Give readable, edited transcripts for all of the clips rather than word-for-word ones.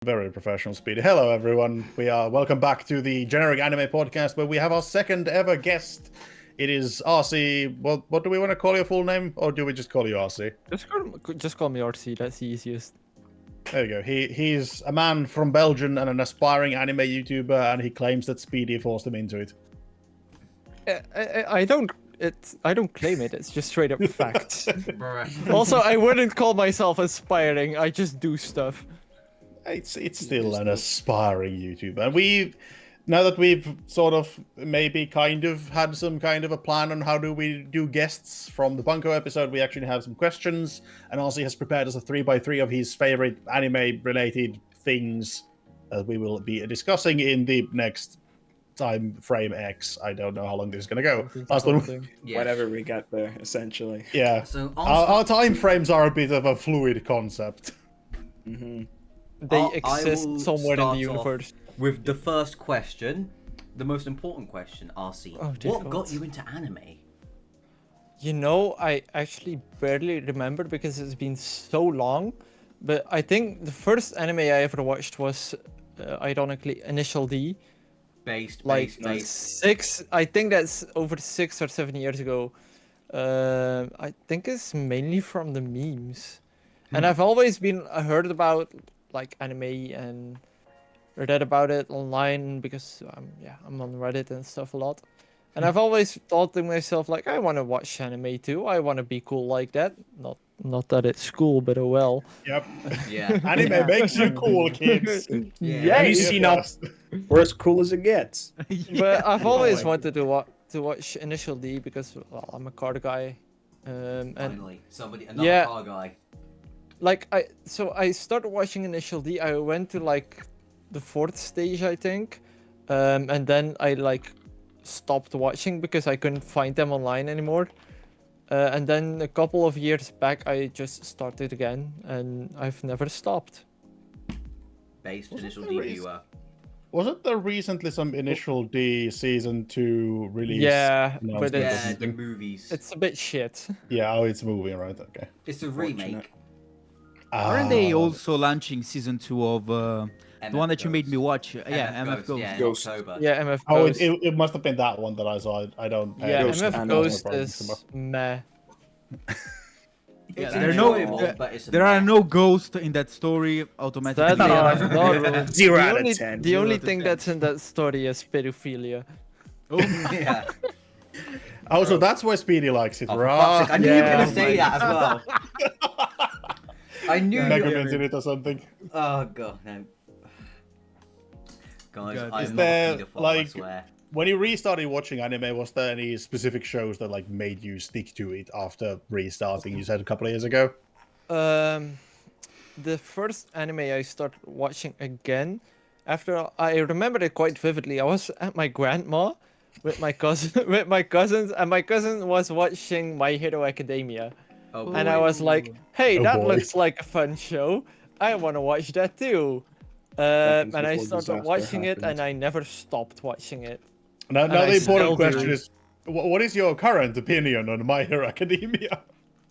Very professional, Speedy. Hello, everyone. We are welcome back to the Generic Anime Podcast, where we have our second ever guest. It is RC. What do we want to call your full name, or do we just call you RC? Just call me RC. That's the easiest. There you go. He's a man from Belgium and an aspiring anime YouTuber, and he claims that Speedy forced him into it. I don't claim it. It's just straight up facts. Also, I wouldn't call myself aspiring. I just do stuff. It's still an aspiring YouTuber. Now that we've sort of maybe kind of had some kind of a plan on how do we do guests from the Bunko episode, we actually have some questions, and RC has prepared us a 3x3 of his favorite anime-related things that we will be discussing in the next time frame X. I don't know how long this is going to go. Last one, whenever we get there, essentially. Yeah. So our time frames are a bit of a fluid concept. Mm-hmm. They exist somewhere in the universe. With the first question, the most important question, RC. What got you into anime? You know, I actually barely remember because it's been so long. But I think the first anime I ever watched was, ironically, Initial D. Based. I think that's over 6 or 7 years ago. I think it's mainly from the memes. And I've always been heard about like anime and read about it online because I'm on Reddit and stuff a lot. And I've always thought to myself like, I want to watch anime too. I want to be cool like that. Not that it's cool, but oh well. Yep. Yeah. Anime makes you cool, kids. Yeah. Have you seen us? We're as cool as it gets. But I've always wanted to watch Initial D because I'm a car guy. Finally, another car guy. Like I started watching Initial D. I went to like the 4th stage, I think, and then I like stopped watching because I couldn't find them online anymore. And then a couple of years back, I just started again, and I've never stopped. Based Initial D viewer. Wasn't there recently some Initial D season 2 release? Yeah, but it's the movies. It's a bit shit. Yeah, oh, it's a movie, right? Okay. It's a remake. Aren't they also launching season 2 of the one that you made me watch? MF Ghost. Yeah, in October. Yeah, MF Oh, Ghost. it must have been that one that I saw. I don't. Yeah, Ghost MF and Ghost Ghost is meh. It's There are enjoyable, no ghosts in that story automatically. Sadly, Zero out of 10. The only thing that's in that story is pedophilia. Yeah. Oh, so that's why Speedy likes it, Oh, for right? fuck's sake, I knew you were gonna say that as well. I knew. Megaman's in it or something. Oh god, no. Guys, God. I'm Is not there, a pedophile, like- I swear. When you restarted watching anime, was there any specific shows that like made you stick to it after restarting? You said a couple of years ago. The first anime I started watching again, after I remember it quite vividly. I was at my grandma with my cousin, and my cousin was watching My Hero Academia, Oh, and boy. I was like, "Hey, Oh, that boy. looks like a fun show. I want to watch that too." And I before started disaster watching it, happened. and I never stopped watching it. Now I the still important question do. is, what is your current opinion on My Hero Academia?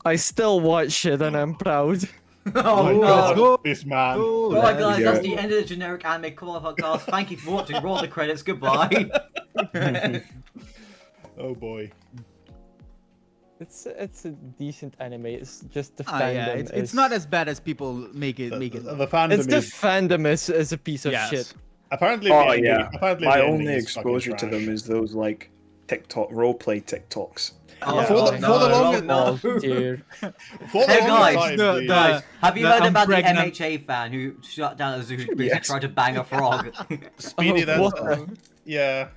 I still watch it, and I'm proud. Oh, my no. God, go. this man. Alright guys, Yeah. that's the end of the generic anime podcast. Thank you for watching. Roll the credits. Goodbye. Oh boy. It's a decent anime. It's just the Ah, fandom. yeah, it's is- not as bad as people make it. The fandom It's the is fandom is a piece of Yes. shit. apparently. Oh the ending, yeah. Apparently, My the ending only is fucking exposure to trash. them is those like TikTok roleplay TikToks. Oh, For the- for the longest- no. Oh dear. For the Hey, longest guys, time, the- the- Guys, have you the heard about the pregnant- MHA fan who shut down a zoo because Yes. he tried to bang a frog? Speedy, Oh, that's what the- yeah.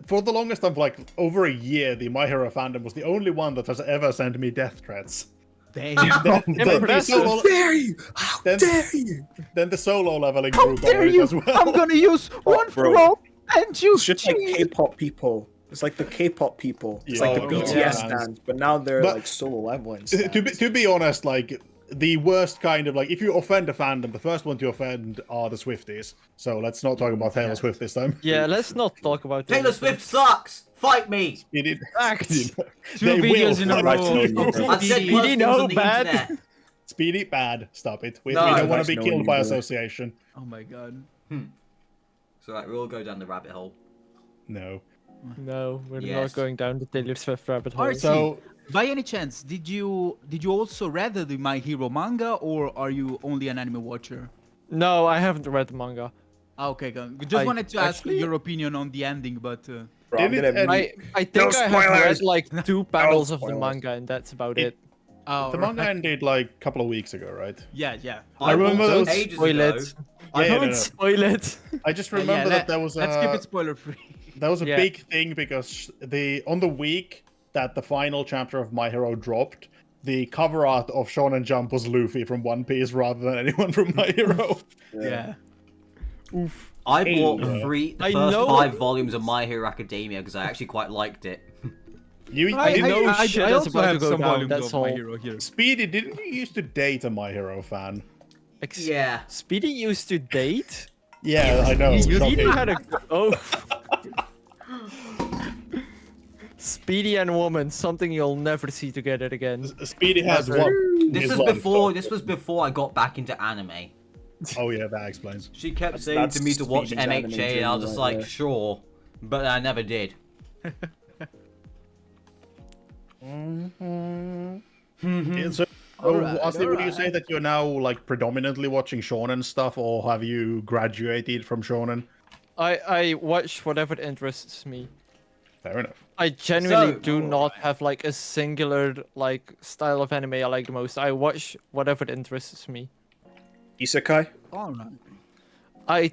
For the longest time, like over a year, the My Hero fandom was the only one that has ever sent me death threats. Damn. Then, the Impressive. solo, dare you? How then, dare you? then the solo leveling How group on dare it you? as well. I'm gonna use one bro. for all and you. It's just like K-pop people. It's like the K-pop people. It's like the Yeah. BTS Yeah. stands, but now they're But- like solo leveling to stands. be honest, like the worst kind of like if you offend a fandom, the first one to offend are the Swifties. So let's not talk about Taylor Swift this time. Yeah, let's not talk about Taylor Swift sucks! Fight me! Facts. Two videos in a fight row. you. I've said Speedy worse things no on the bad. internet. Speedy, bad. Stop it. We No, don't want to be no killed one by you do. association. Oh my god. So like, we'll go down the rabbit hole. No. No, we're Yes. not going down the Taylor Swift rabbit hole. Alright, So, By any chance, did you also read the My Hero manga, or are you only an anime watcher? No, I haven't read the manga. Okay, just I wanted to ask actually- your opinion on the ending, but Bro, I'm Did it gonna end- mute- I think I have spoilers! read like 2 panels of the spoilers. manga, and that's about It- it. oh, the manga ended like a couple of weeks ago, right? yeah. I remember watched those- ages Spoil ago. it. Yeah, Don't no. spoil it. I just remember that there was let's keep a it spoiler free. that was a Yeah. big thing because on the week that the final chapter of My Hero dropped, the cover art of Shonen Jump was Luffy from One Piece rather than anyone from My Hero. Yeah. Oof. I bought Yeah. the I first know- 5 volumes of My Hero Academia because I actually quite liked it. You, I didn't- know shit is also about to have go some down, volumes that's of all. My Hero here. Speedy, didn't you used to date a My Hero fan? Yeah. Speedy used to date? Yeah, I know. You shocking. had a... Oh. Speedy and woman, something you'll never see together again. Speedy has Never. one. This his was life, before. though. This was before I got back into anime. Oh yeah, that explains. She kept That's- saying that's to me to watch Speedy's anime MHA, and I was journey just right like, there. sure, but I never did. Yeah, so, Alright, Asti, would you alright. say that you're now like predominantly watching shonen stuff, or have you graduated from shonen? I watch whatever interests me. Fair enough. I genuinely So- do not have like a singular like style of anime I like the most. I watch whatever interests me. Isekai? Alright. I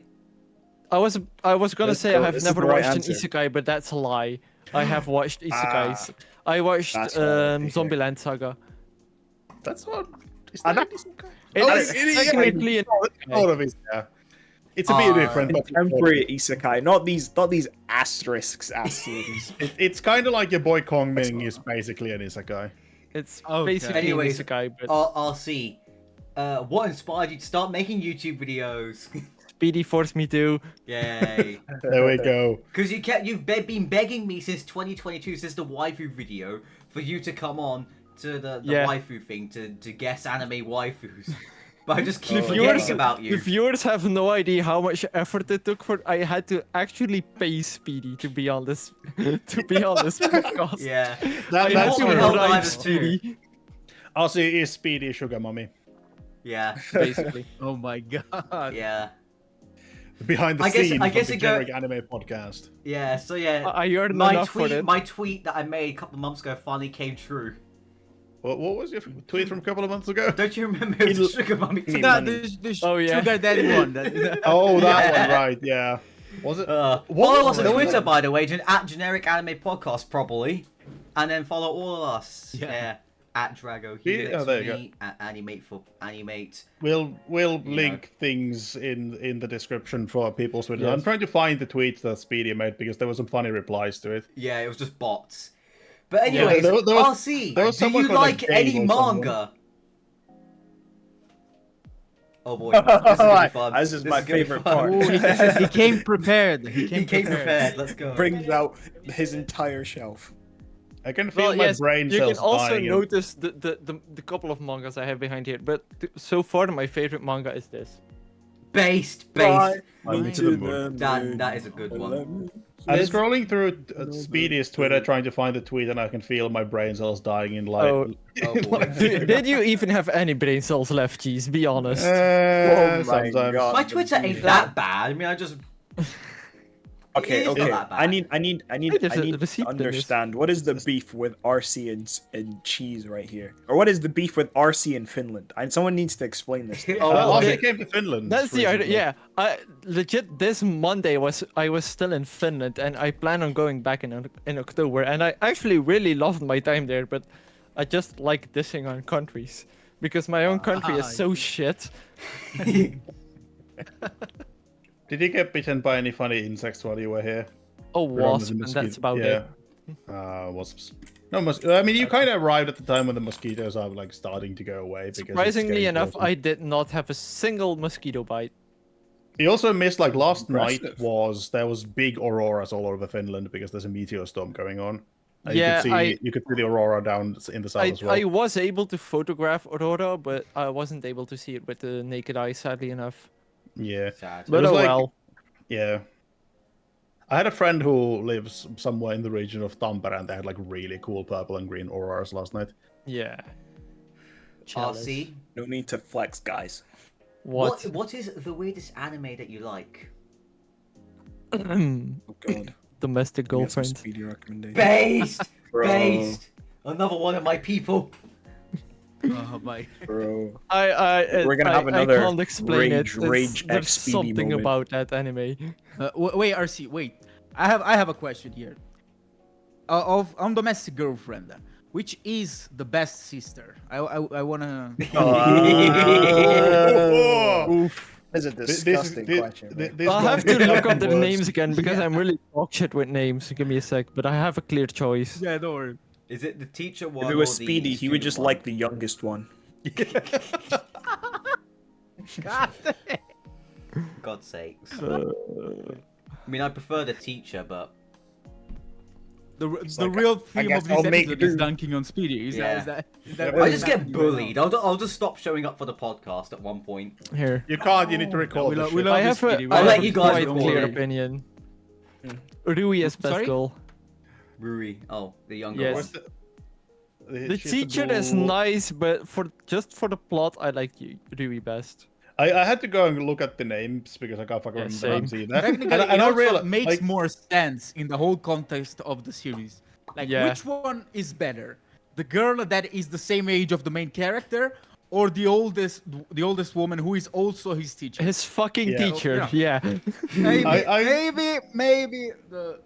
was gonna This say is I the- have this is never the right watched answer. an isekai, but that's a lie. I have watched isekais. I watched that's what I like to hear. Zombieland Saga. That's not. Is Ah, that that- isekai? It Oh, is it is- technically an Sort of is, yeah. It's a bit different, but Contemporary isekai, not these asterisks asses. it's kind of like your boy Kong Ming is basically an isekai. It's Okay. basically Anyways, an isekai, but RC, what inspired you to start making YouTube videos? Speedy forced me to. Yay! There we go. Because you've been begging me since 2022, since the waifu video, for you to come on to the Yeah. waifu thing to guess anime waifus. But I just keep The forgetting viewers- about The you. viewers have no idea how much effort it took for. I had to actually pay Speedy to be on this podcast. Yeah. That, I that's had what to we true. held bribe divers too. Speedy, Also, is Speedy Sugar Mommy. Yeah. basically. Oh my god. Yeah. Behind the I guess- scenes I of guess the it go- generic anime podcast. Yeah. So yeah. I earned my enough for it. my tweet that I made a couple of months ago finally came true. What was your tweet from a couple of months ago? Don't you remember it was the Sugar Mummy tweet? No, the Oh, yeah. Sugar Daddy one. That, Oh, that Yeah. one, right? Yeah. Was it? Follow was us on it? Twitter, by the way, at Generic Anime Podcast, probably. And then follow all of us. Yeah. Yeah. At Drago Yeah, Helix, there you me, at Animate for Animate. We'll know. link things in the description for people's Twitter. Yes. I'm trying to find the tweet that Speedy made because there were some funny replies to it. Yeah, it was just bots. But anyways, there was- RC, there was do someone you called, like, like Dave any or someone. manga? Oh boy, this is gonna be fun. This is my gonna be favorite fun. part. he came prepared. He came prepared. Let's go. Brings out his entire shelf. I can feel Well, my yes, brain you cells can also dying. notice the couple of mangas I have behind here, but so far my favorite manga is this. Based. I'm to the moon. That is a good one. I'm Yes. scrolling through Speedy's Twitter trying to find the tweet, and I can feel my brain cells dying in light. Oh. Oh boy. Did you even have any brain cells left, Cheese? Be honest. Oh my sometimes. God. My Twitter ain't that bad. I mean, I just. Okay, It is not okay. that bad. I need There's a to receipt in this. understand what is the beef with RC and cheese right here, or what is the beef with RC and Finland? Someone needs to explain this. to me. Oh, Well, okay. I came to Finland. That's the idea. recently. Yeah, I legit this Monday I was still in Finland, and I plan on going back in October. And I actually really loved my time there, but I just like dissing on countries because my own country is so shit. Did you get bitten by any funny insects while you were here? Oh, Or wasp, the and that's about yeah. it. Wasps. No, I mean, you kind of arrived at the time when the mosquitoes are like starting to go away. Because it's Surprisingly getting enough, closer. I did not have a single mosquito bite. You also missed last night Impressive. there was big auroras all over Finland because there's a meteor storm going on. Yeah, you could see the aurora down in the south I as well. I was able to photograph aurora, but I wasn't able to see it with the naked eye, sadly enough. Yeah, Sad. But was oh like- well. yeah. I had a friend who lives somewhere in the region of Tampere, and they had like really cool purple and green auroras last night. Yeah. Jealous. RC, No need to flex, guys. What? what is the weirdest anime that you like? Oh god. Domestic Give me some girlfriend. Speedy recommendation. Based! Bro. Based! Another one of my people. Oh my. Bro. We're gonna have another I can't explain Rage- it. Rage There's X Speedy something moment. about that anime. Wait, RC, wait. I have a question here. On domestic girlfriend, which is the best sister? I wanna. Oof. That's a This- disgusting this- question. thi- man. this I'll one- have to look up their words. names again because Yeah. I'm really dog shit with names. Give me a sec, but I have a clear choice. Yeah, don't worry. Is it the teacher one? If it or was the Speedy, he would student just one? like the youngest one. God. God's sakes. Uh, I mean, I prefer the teacher, but The like, real I theme guess of this I'll make episode is do. dunking on Speedy. Is Yeah. that Yeah, I just get exactly bullied. right I'll just stop showing up for the podcast at one point. Here. You can't. You need to record we the love- we shit. love I you, have a, Speedy. I We'll I'll have let a you guys quite record clear it. opinion. Hmm. Rui is best Sorry? girl. Rui. Oh, the younger Yes. one. What's The she's teacher is blue- nice, but for the plot, I like Rui best. I had to go and look at the names because I can't fucking Yeah, remember same. names either. Technically, And it I also realized, makes like, more sense in the whole context of the series. Like, Yeah. which one is better? The girl that is the same age of the main character, or the oldest woman who is also his teacher? His fucking Yeah. teacher, yeah. Maybe, I- maybe the.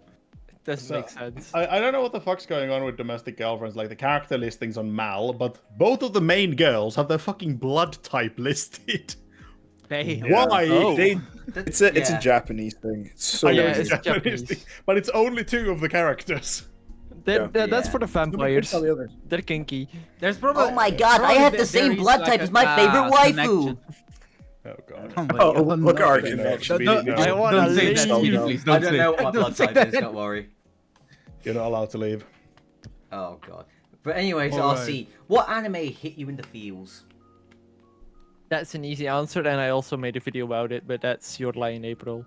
Doesn't So, make sense. I don't know what the fuck's going on with domestic girlfriends, like the character listings on Mal, but both of the main girls have their fucking blood type listed. Damn. Why? Oh. It's a Yeah. Japanese thing. It's so I know Yeah, weird. it's it's Japanese Japanese. thing, but it's only two of the characters. That's Yeah. for the vampires. Tell the others. They're kinky. There's probably. Oh my god, I probably have the there same is blood like type a, as my favorite waifu. connection. Oh god. Oh, my Oh, God, look no. at our No, connection. Speedy, no. I wanna Don't say leave. that, Speedy, please. I Don't don't say know that. what my blood say type that. is, don't worry. You're not allowed to leave. Oh god. But anyways, Alright. RC, what anime hit you in the feels? That's an easy answer, and I also made a video about it, but that's Your Lie in April.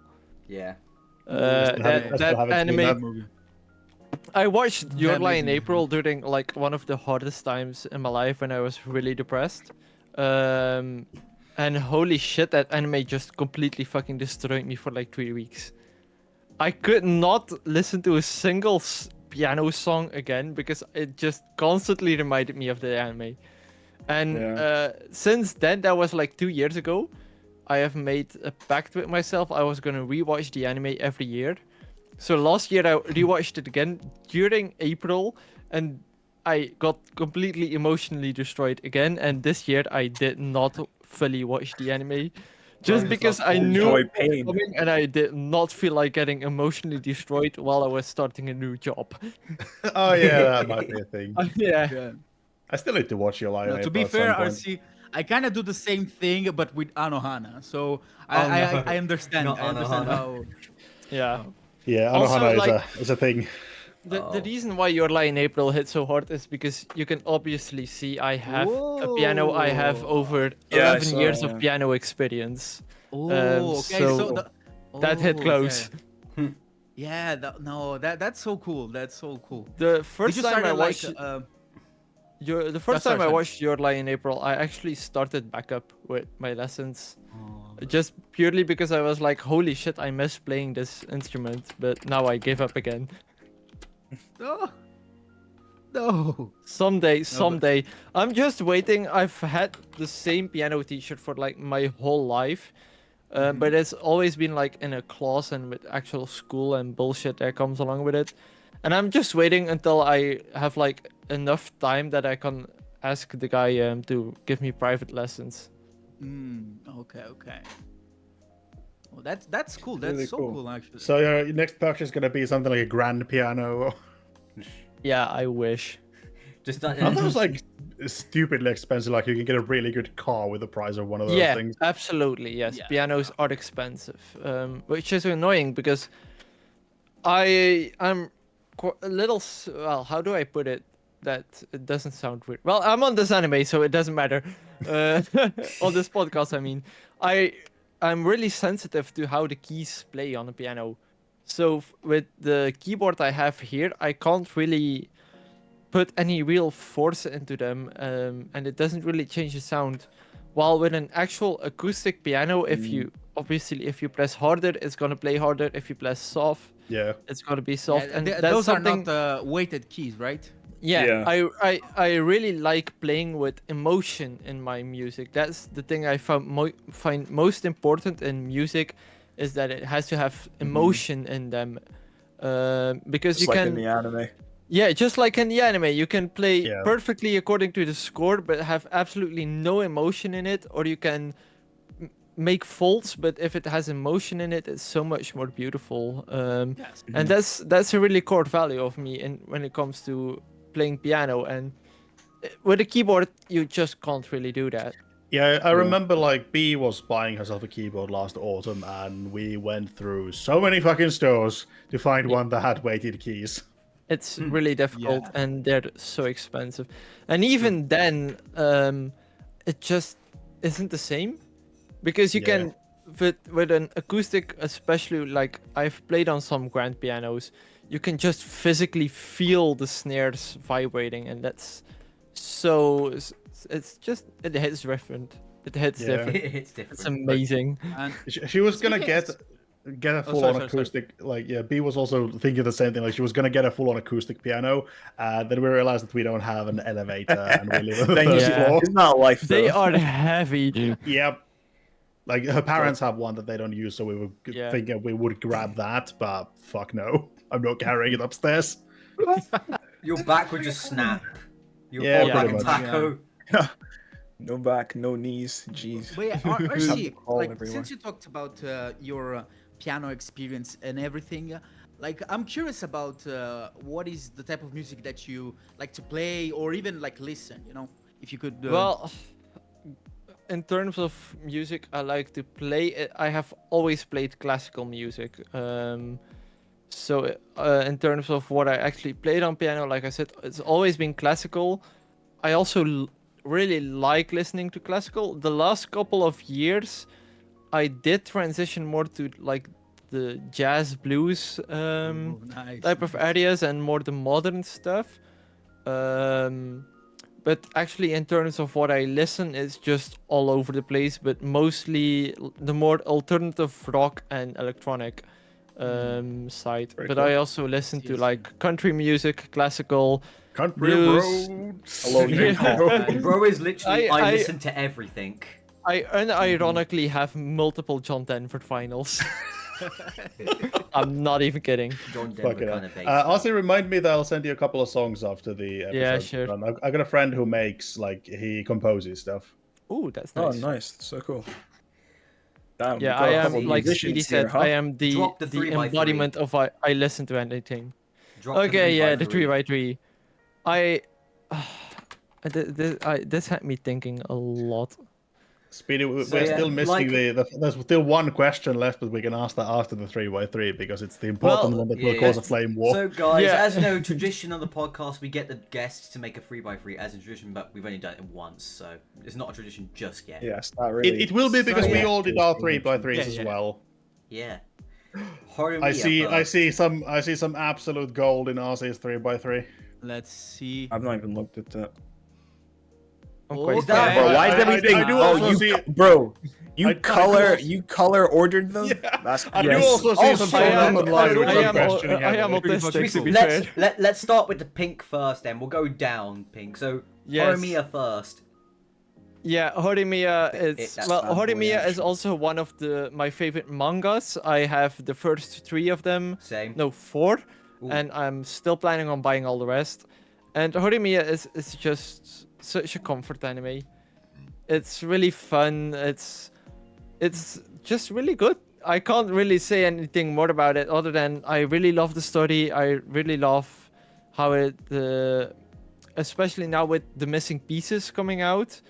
Yeah. That anime. Movie. I watched Your That Lie in movie. April during like one of the hardest times in my life when I was really depressed. And holy shit, that anime just completely fucking destroyed me for like 3 weeks. I could not listen to a single piano song again because it just constantly reminded me of the anime. And Yeah. since then, that was like 2 years ago, I have made a pact with myself. I was gonna rewatch the anime every year. So last year I rewatched it again during April, and I got completely emotionally destroyed again. And this year I did not fully watch the anime, just it's because not I knew Enjoy it was pain. coming, and I did not feel like getting emotionally destroyed while I was starting a new job. Oh yeah, that might be a thing. Yeah. Yeah. I still need to watch your line. No, to be fair, RC, I kind of do the same thing, but with Anohana. So I understand. Not I understand Anohana. how. Yeah. Yeah, Also, Anohana like- is a thing. The Oh. reason why Your Lie in April hit so hard is because you can obviously see I have a piano. I have over Yeah, I 11 saw years that, of yeah. piano experience. Oh, okay. so So that hit close. okay. Yeah, that's so cool. That's so cool. The Did first you time start I like watched the first sorry, time I sorry. watched Your Lie in April, I actually started back up with my lessons. Just purely because I was like, holy shit, I miss playing this instrument, but now I give up again. No. No. Someday. I'm just waiting. I've had the same piano teacher for like my whole life. But it's always been like in a class and with actual school and bullshit that comes along with it. And I'm just waiting until I have like enough time that I can ask the guy to give me private lessons. Okay. Well, that's cool. That's Really so cool. cool, actually. So your next purchase is gonna be something like a grand piano. Yeah, I wish. Just Aren't those like stupidly expensive? Like you can get a really good car with the price of one of those Yeah, things. absolutely. Yes, Yeah. pianos are expensive, which is annoying because I'm a little. Well, how do I put it? That it doesn't sound weird. Well, I'm on this anime, so it doesn't matter. On this podcast, I mean, I'm really sensitive to how the keys play on a piano. So with the keyboard I have here, I can't really put any real force into them, and it doesn't really change the sound. While with an actual acoustic piano, if you press harder, it's gonna play harder. If you press soft, Yeah. it's gonna be soft. And that's those something... are not weighted keys, right? Yeah, Yeah. I really like playing with emotion in my music. That's the thing I find most important in music, is that it has to have emotion in them. Because Just you like can, in the anime. yeah, just like in the anime, you can play Yeah. perfectly according to the score, but have absolutely no emotion in it, or you can make faults, but if it has emotion in it, it's so much more beautiful. Yes. And that's a really core value of me when it comes to playing piano. And with a keyboard, you just can't really do that. Yeah, I remember like B was buying herself a keyboard last autumn, and we went through so many fucking stores to find one that had weighted keys. It's really difficult, Yeah. and they're so expensive. And even then, it just isn't the same, because you Yeah. can with an acoustic, especially like I've played on some grand pianos, you can just physically feel the snares vibrating, and that's so it's just it hits different. It hits Yeah. different. It's different. It's amazing. And She was gonna get a full on sorry. acoustic. Like, yeah, B was also thinking the same thing. Like, she was gonna get a full on acoustic piano, and then we realized that we don't have an elevator, and we live on the Then third you- Yeah. floor. It's not life. They though. are heavy. Yep. Like, her parents have one that they don't use, so we were Yeah. thinking we would grab that, but fuck no, I'm not carrying it upstairs. Your back would just snap. You'll Yeah, fall back pretty a much. taco. No back, no knees. Jeez. But yeah, RC, All like everywhere. since you talked about your piano experience and everything, like I'm curious about what is the type of music that you like to play or even like listen. You know, if you could. Well, in terms of music, I like to play. I have always played classical music. So in terms of what I actually played on piano, like I said, it's always been classical. I also really like listening to classical. The last couple of years, I did transition more to like the jazz blues nice. type of areas and more the modern stuff. But actually, in terms of what I listen, it's just all over the place. But mostly the more alternative rock and electronic side. Very But cool. I also listen to Yes. like country music, classical. Country Blues. roads. Hello, you Yeah. Bro is literally, I I- listen to everything. I unironically have multiple John Denver vinyls. I'm not even kidding. John Fuck Denver it. kind of bass. Also, remind me that I'll send you a couple of songs after the episode. Yeah, sure. I got a friend who makes, like, he composes stuff. Ooh, that's Oh, nice. nice. So cool. Damn, Yeah, we got I a am, couple like musicians Speedy said, here, huh? I am the Drop the 3x3. embodiment of I listen to anything. Drop the Okay, yeah, the 3x3. 3x3. This had me thinking a lot. Speedy, we're So, yeah, still missing like- there's still one question left, but we can ask that after the 3x3 because it's the important Well, one that yeah, will cause a yeah. flame war. So, guys, Yeah. as you know, tradition on the podcast, we get the guests to make a 3x3 as a tradition, but we've only done it once, so it's not a tradition just yet. Yeah, it's not really. It will be because So, we yeah. all did our 3x3s Yeah, as yeah. well. Yeah. I see some absolute gold in RC's 3x3. Let's see. I've not even looked at that. I'm quite Okay. sad. Bro, why is I everything? do Oh, also you, see- bro, you I color, also- you color ordered them. Yeah, That's I do yes. also see Oh, some shit, I songs am, online which I I'm am, questioning I am heavily. autistic, to be Let's fair. let's start with the pink first, then we'll go down pink. So Yes. Horimiya first. Yeah, Horimiya is that's well. fanboy Horimiya is action. also one of my favorite mangas. I have the first 3 of them. Same. No, 4, Ooh. and I'm still planning on buying all the rest. And Horimiya is just such a comfort anime. It's really fun. It's just really good. I can't really say anything more about it other than I really love the story. I really love how it, especially now with the missing pieces coming out,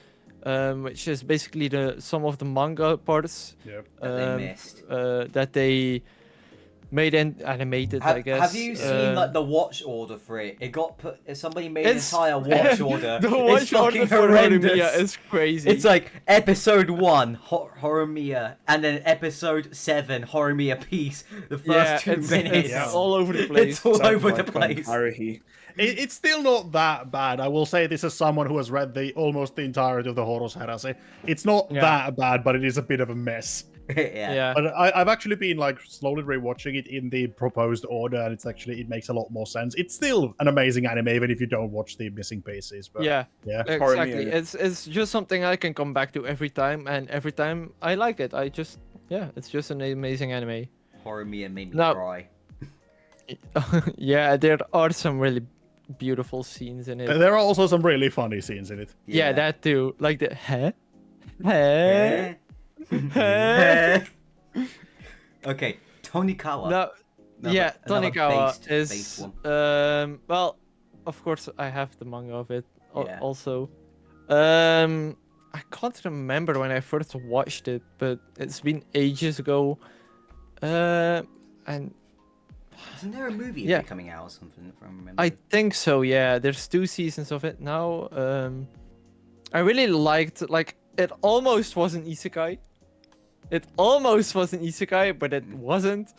which is basically some of the manga parts Yep. That they missed. that they made and animated, I guess. Have you seen like the watch order for it? It got put. Somebody made an It's- entire watch order. The It's watch order fucking for horrendous. Horimiya is crazy. It's like episode 1 Horimiya, and then episode 7 Horimiya Peace. The first 2 minutes. It's all over the place. It's all Sounds over the like place. Haruhi. It's still not that bad. I will say this as someone who has read almost the entirety of the Horus Heresy. It's not Yeah. that bad, but it is a bit of a mess. Yeah. Yeah. But I've actually been like slowly rewatching it in the proposed order, and it makes a lot more sense. It's still an amazing anime, even if you don't watch the missing pieces. But Yeah. yeah. Exactly. Horimiya. It's just something I can come back to every time, and every time I like it. It's just an amazing anime. Horimiya made me Now- cry. Yeah, there are some really beautiful scenes in it. There are also some really funny scenes in it. Yeah, that too. Like the huh? Huh? Eh? Huh? Okay, Tonikawa. No, Another- yeah, another Tonikawa based is one. well, of course I have the manga of it Yeah. also. I can't remember when I first watched it, but it's been ages ago. And Isn't there a movie Yeah. of it coming out or something? If I remember. I think so, yeah. There's 2 seasons of it now. I really liked, like, it almost was an isekai. It almost was an isekai, but it wasn't.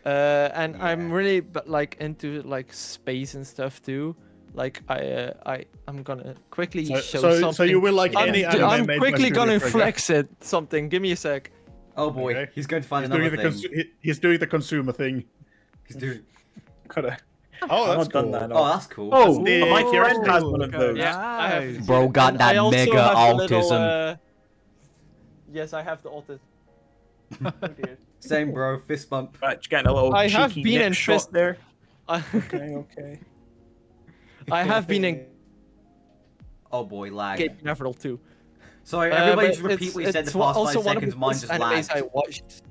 And I'm Yeah. really like into like space and stuff too. Like I'm gonna quickly show something. So you will like any anime I'm made by quickly Studio gonna Trigger. flex it. Something. Give me a sec. Oh boy, Okay. he's going to find He's doing, another the thing. he's doing the consumer thing. He's doing. Coulda. Oh, I've that's not done cool. that. Oh, that's cool. Oh, the- my Ooh. friend has one of those. Yeah, I have. Nice. Bro got And that I also mega have the little, autism. Yes, I have the autism. Oh, dear. Same, bro. Fist bump. Right, you're getting a little I have cheeky been neck in shot fist- there. I, Okay. I have been in Oh boy, lag. Game Canaveral too. Sorry, everybody but just repeat what you said the it's past also 5 one of seconds. the Mine first just animes I lagged. watched.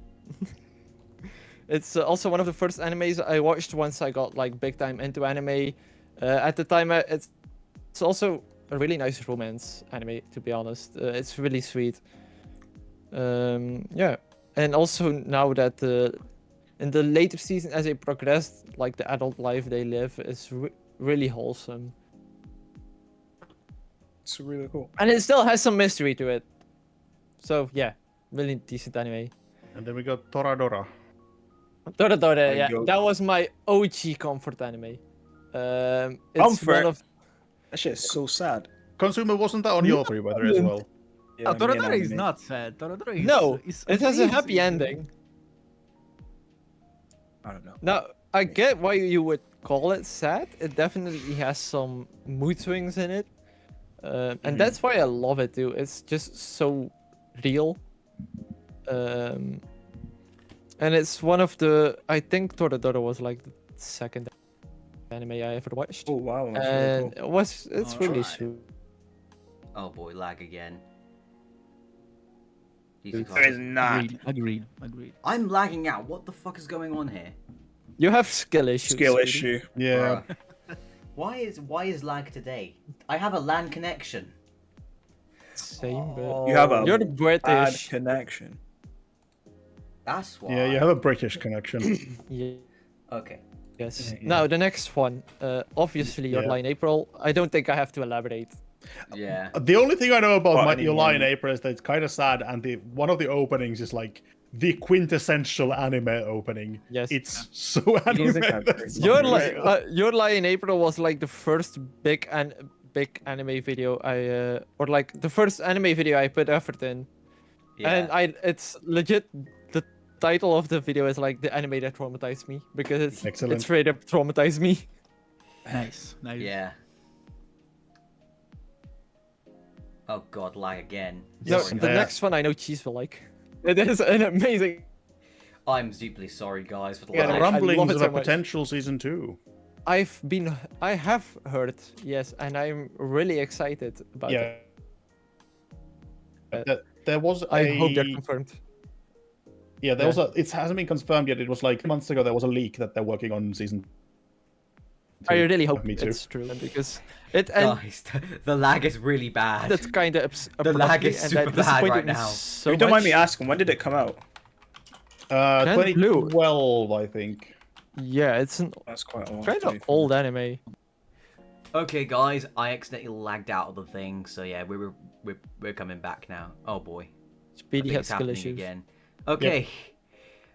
It's also one of the first animes I watched once I got like big time into anime. At the time, it's also a really nice romance anime, to be honest. It's really sweet. Yeah, and also now that in the later season, as they progressed, like the adult life they live is really wholesome, It's really cool. and it still has some mystery to it. So yeah, really decent anime. And then we got Toradora. Toradora, yeah, yo. that was my OG comfort anime. It's Comfort? one of That shit is so sad. Consumer wasn't that on your three weather as well? Yeah, Oh, Toradora me and is anime. not sad. Toradora is no, is it has a amazing. happy ending. I don't know. Now I get why you would call it sad. It definitely has some mood swings in it, and that's why I love it too. It's just so real, and it's one of the. I think Toradora was like the second anime I ever watched, Oh wow, that's and really cool. it's really Alright. sweet. Oh boy, lag again. There is Jesus. not. Agreed. I'm lagging out. What the fuck is going on here? You have skill issues. Skill sweetie. issue. Yeah. Bruh. Why is lag today? I have a LAN connection. Same, but You have a you're bad British. connection. That's why. Yeah, you have a British connection. Yeah. Okay. Yes. Yeah. Now the next one, obviously your Yeah. line April. I don't think I have to elaborate. Yeah. The only thing I know about What, my any Your Lie in one? April is that it's kind of sad, and one of the openings is like the quintessential anime opening. Yes. It's so anime. think I've that's heard Your unreal. Your Lie in April was like the first big anime video or like the first anime video I put effort in, Yeah. and it's legit. The title of the video is like the anime that traumatized me because it's Excellent. straight up traumatized me. Nice. Yeah. Oh god, lag again. No, Yes. Sorry. the Yeah. next one I know Cheese will like. It is an amazing. I'm deeply sorry, guys, for the Yeah, The lag. I love rumblings it of so a much. potential season 2. I have heard, yes, and I'm really excited about Yeah. it. There was I hope they're confirmed. Yeah, there was it hasn't been confirmed yet. It was like months ago there was a leak that they're working on season 2. I really hope Me too. it's true because it and Guys, the lag is really bad. that's kind of The lag is super bad right now. If you don't mind me asking, when did it come out? Grand Blue. 2012, I think. Yeah, it's an That's quite old. kind to of be fair. old anime. Okay, guys, I accidentally lagged out of the thing, so yeah, we're coming back now. Oh boy, I Speedy think had it's skill happening issues. again. Okay,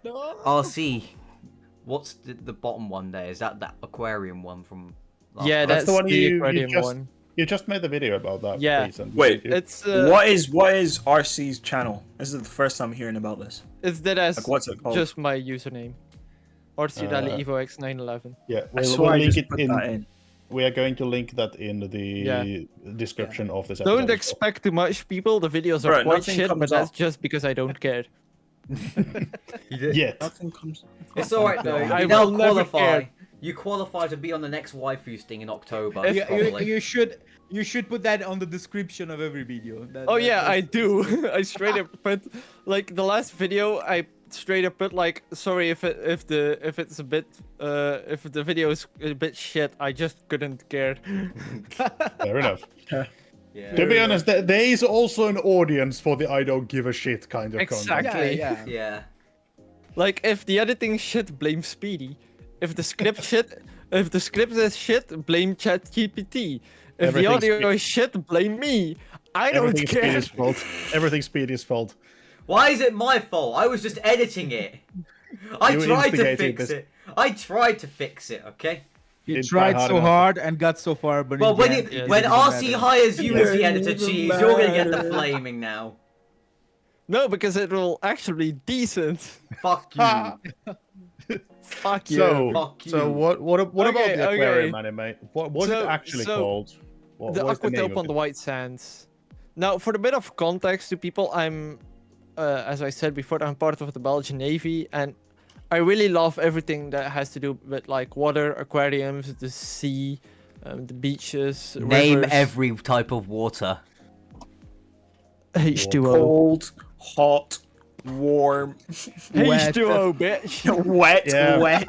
RC. What's the bottom one there? Is that aquarium one from? Last Yeah, time? that's the one you aquarium just- one. You just made a video about that Yeah. recently. Wait, didn't you? It's what is RC's channel? This is the first time hearing about this. it's that as Like, what's it called? just my username. Orcidali Evo X911. Yeah, I we'll swear I link just it put in. that in. We are going to link that in the Yeah. description of this episode. Don't expect too much, people. The videos are Bro, quite nothing shit, but comes that's up. just because I don't care. You did. Yet. Nothing comes. It's all right though. I You now will never qualify. care. You qualify to be on the next waifu sting in October. If- probably. You should put that on the description of every video. Oh yeah, I do. I straight up put like the last video. I straight up put like, sorry if it's a bit if the video is a bit shit. I just couldn't care. Fair enough. Yeah. To be honest, there is also an audience for the I don't give a shit kind of content. Exactly. Yeah. Yeah. Like if the editing shit, blame Speedy. If the script shit, if the script is shit, blame ChatGPT. If the Everything's audio is shit, blame me. I don't Everything's care. Speedy's fault. Everything's Speedy's fault. Why is it my fault? I was just editing it. I You tried to instigated fix this. it. I tried to fix it. Okay. You Didn't try tried hard so enough. hard and got so far, but Well, in the when end, it, it when didn't RC matter. hires you as the Yeah. editor, cheese, you're gonna get the flaming now. No, because it will actually be decent. Fuck you. Fuck you. So, Fuck so you. what about Okay, the aquarium okay. anime? What was So- it actually so called? What The was the name Aquatope of on the it? White Sands. Now, for a bit of context to people, I'm, as I said before, I'm part of the Belgian Navy, and I really love everything that has to do with like water, aquariums, the sea, the beaches. Name rivers. every type of water. H2O. Cold, hot, warm, H2O, bitch. wet, Yeah. wet.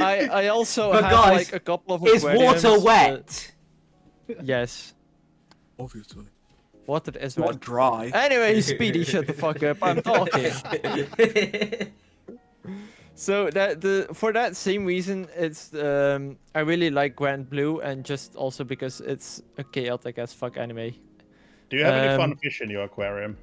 I also But have guys, like a couple of Is aquariums. water wet? Yes, Obviously. water is Not wet. dry. Anyway, Speedy, shut the fuck up. I'm talking. So for that same reason, it's I really like Grand Blue, and just also because it's a chaotic as fuck anime. Do you have any fun Um, fish in your aquarium?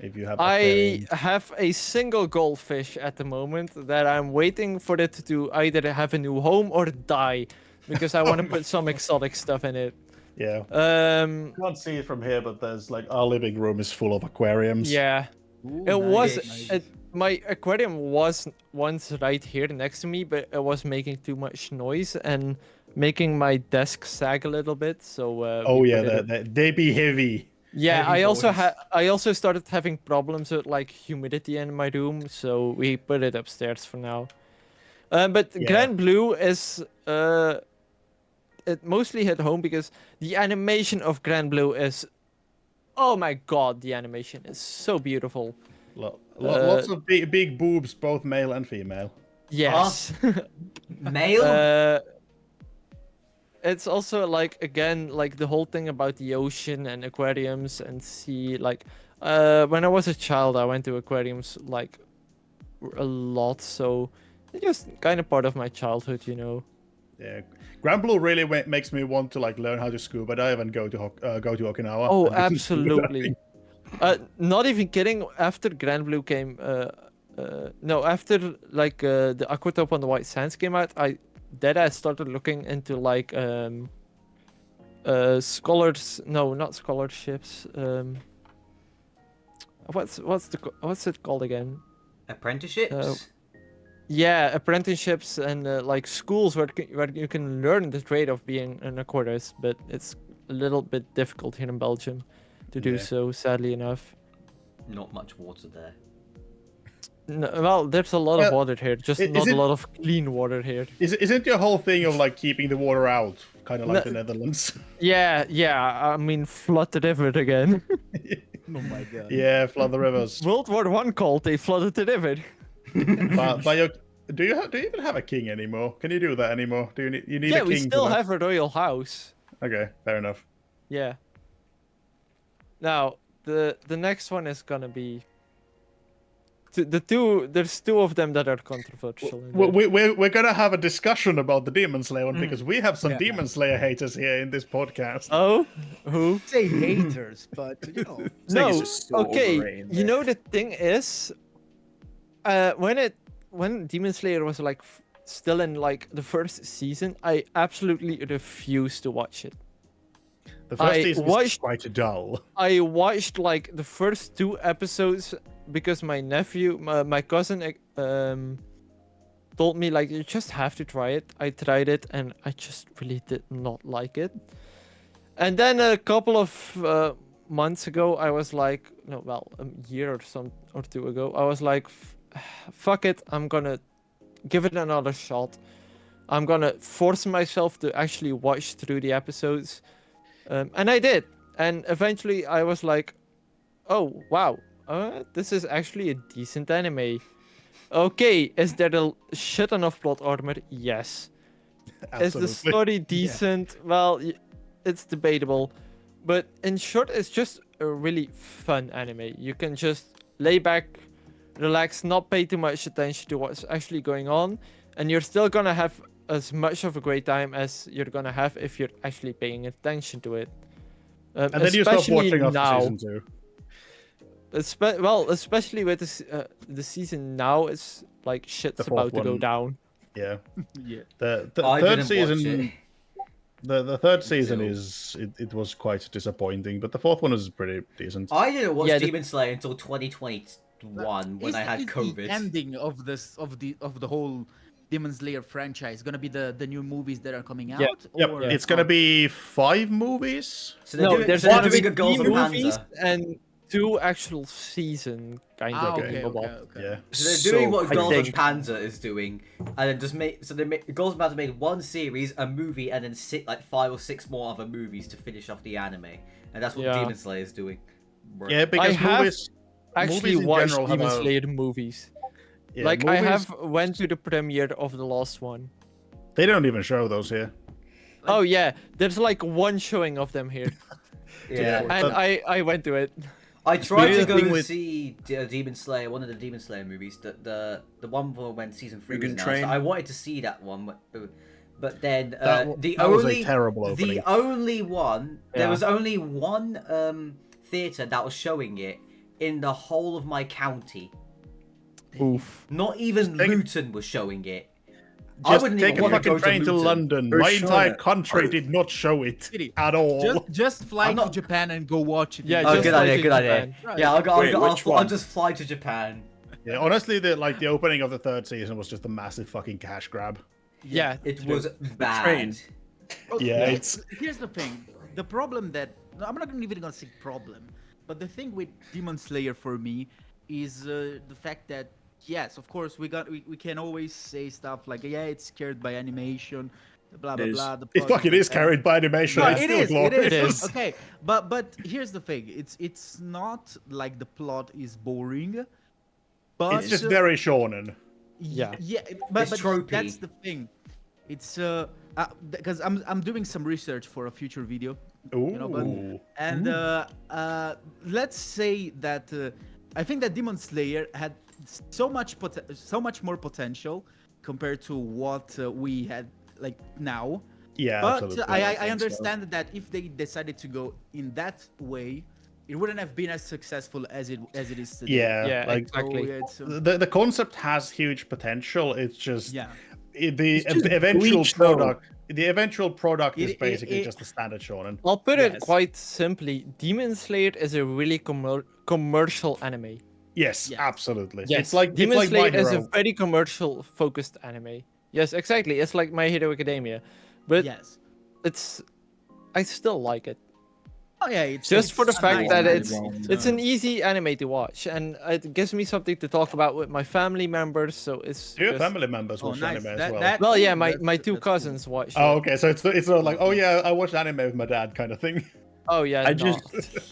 If you have I aquariums. have a single goldfish at the moment that I'm waiting for it to either have a new home or die, because I want to put some exotic stuff in it. Yeah. Um, You can't see it from here, but there's like our living room is full of aquariums. yeah, Ooh, it was. nice. My aquarium was once right here next to me, but it was making too much noise and making my desk sag a little bit. So. Oh we yeah, put it they be heavy. Yeah, Heavy boys. I also started having problems with like humidity in my room, so we put it upstairs for now. But Yeah. Grand Blue is it mostly hit home because the animation of Grand Blue is, oh my god, the animation is so beautiful. Lots of big boobs, both male and female. Yes. Male? It's also like again like the whole thing about the ocean and aquariums and sea. Like when I was a child, I went to aquariums like a lot, so it's just kind of part of my childhood, you know. Yeah, Grand Blue really makes me want to like learn how to scuba dive and go to Okinawa. Oh, and do scuba absolutely. diving. Not even kidding. After Grand Blue came, no, after like the Aquatope on the White Sands came out, I started looking into like scholars. No, not scholarships. What's it called again? Apprenticeships? Yeah, apprenticeships and like schools where you can learn the trade of being an aquarist, but it's a little bit difficult here in Belgium to do Yeah. so, sadly enough. Not much water there. No, well, there's a lot of Well, water here, just is not a it- lot of clean water here. Isn't your whole thing of like keeping the water out, kind of like No. the Netherlands? Yeah, I mean, flood the river again. Oh my god. Yeah, flood the rivers. World War One called, they flooded the river. But do you even have a king anymore? Can you do that anymore? Do you need Yeah, a king? we to still that? have a royal house. Okay, fair enough. Yeah. Now, the next one is gonna be there's two of them that are controversial. in there. We're gonna have a discussion about the Demon Slayer one because we have some Yeah. Demon Slayer haters here in this podcast. Oh, who? Say haters, but you know. It's like it's No, just so okay. overrated, You man. know the thing is, when Demon Slayer was like still in like the first season, I absolutely refused to watch it. The first I season is watched- quite dull. I watched like the first 2 episodes because my nephew, my cousin, told me like you just have to try it. I tried it and I just really did not like it. And then a couple of months ago, I was like, no, well, a year or two ago, I was like, fuck it, I'm gonna give it another shot. I'm gonna force myself to actually watch through the episodes. And I did. And eventually I was like, oh, wow, this is actually a decent anime. Okay, is there a shit ton of plot armor? Yes. Is the Absolutely. story decent? Well, it's debatable. But in short, it's just a really fun anime. You can just lay back, relax, not pay too much attention to what's actually going on. And you're still gonna have as much of a great time as you're gonna have if you're actually paying attention to it. And then you stop Especially watching after now. season 2. Especially with the season now, it's like shit's The fourth about to go one. down. Yeah. Yeah. The I third didn't watch season. it. The third season Until- it was quite disappointing, but the fourth one is pretty decent. I didn't watch Yeah, Demon Slayer until 2021 when I had Is COVID. the ending of the whole Demon Slayer franchise gonna be the new movies that are coming out? Yeah. Yep, Or it's gonna be 5 movies. So they're doing, there's so they're gonna doing be a Girls 3 and movies Panzer. and 2 actual season kind Ah, of. okay, well, okay. Yeah. So they're doing So what Girls and think. Panzer is doing, and then just make so they make Girls and Panzer made 1 series, a movie, and then 5 or 6 more other movies to finish off the anime, and that's what Yeah. Demon Slayer is doing. Bruh. Yeah, because have movies Actually movies in watched general have Demon a- Slayer movies. yeah, Like I movies- have went to the premiere of the last one. They don't even show those here. Oh yeah, there's like 1 showing of them here, Yeah, and I went to it. I tried Maybe to the go thing with- see Demon Slayer, one of the Demon Slayer movies, the one for when season 3 was Mugen announced. Train. I wanted to see that one, but then That the was a only terrible opening. the only one there Yeah. was only one theater that was showing it in the whole of my county. Oof. Not even take it- Luton was showing it. I Just wouldn't take even a want to fucking go train to Luton. London. They're My showing entire it. country did not show it Really? at all. Just fly I'm not- to Japan and go watch it. Yeah, Oh, just good like idea, in good idea. Japan. Right. Yeah, Wait, I'll which one? just fly to Japan. Yeah, honestly, the opening of the third season was just a massive fucking cash grab. Yeah, It true. was bad. train. Okay, Yeah, it's- here's the thing. The problem that no, I'm not even gonna say problem, but the thing with Demon Slayer for me is the fact that yes, of course we can always say stuff like yeah, it's scared by animation, blah blah It is. blah. The It plot fucking is carried by animation. No, it's it still is. glorious. It is. is. Okay, but here's the thing. It's not like the plot is boring, but It's just very shonen. Yeah. yeah. It's But tropey. that's the thing. It's because I'm doing some research for a future video, Ooh. know, and let's say that I think that Demon Slayer had so much more potential compared to what we had like now. Yeah, But absolutely. I think so. understand that if they decided to go in that way, it wouldn't have been as successful as it is today. Yeah, Yeah, like So exactly. it's, the concept has huge potential. It's just yeah. the just eventual bleach, though. product. The eventual product is It- basically it- just a standard shonen. I'll put it Yes. quite simply. Demon Slayer is a really commercial anime. Yes, Yes. absolutely. Yes, It's like Demon it's like Slayer My is a Hero. very commercial focused anime. Yes, exactly. It's like My Hero Academia, but Yes. I still like it. Oh yeah, it's Just for the a fact nice that anime. it's an easy anime to watch, and it gives me something to talk about with my family members. So it's Do your just- family members Oh, watch nice. anime as That- well? that- Well, yeah, my That's- two that's cool. cousins watch. Oh, it. okay. So it's not like, oh yeah, I watched anime with my dad kind of thing. Oh yeah, I no. just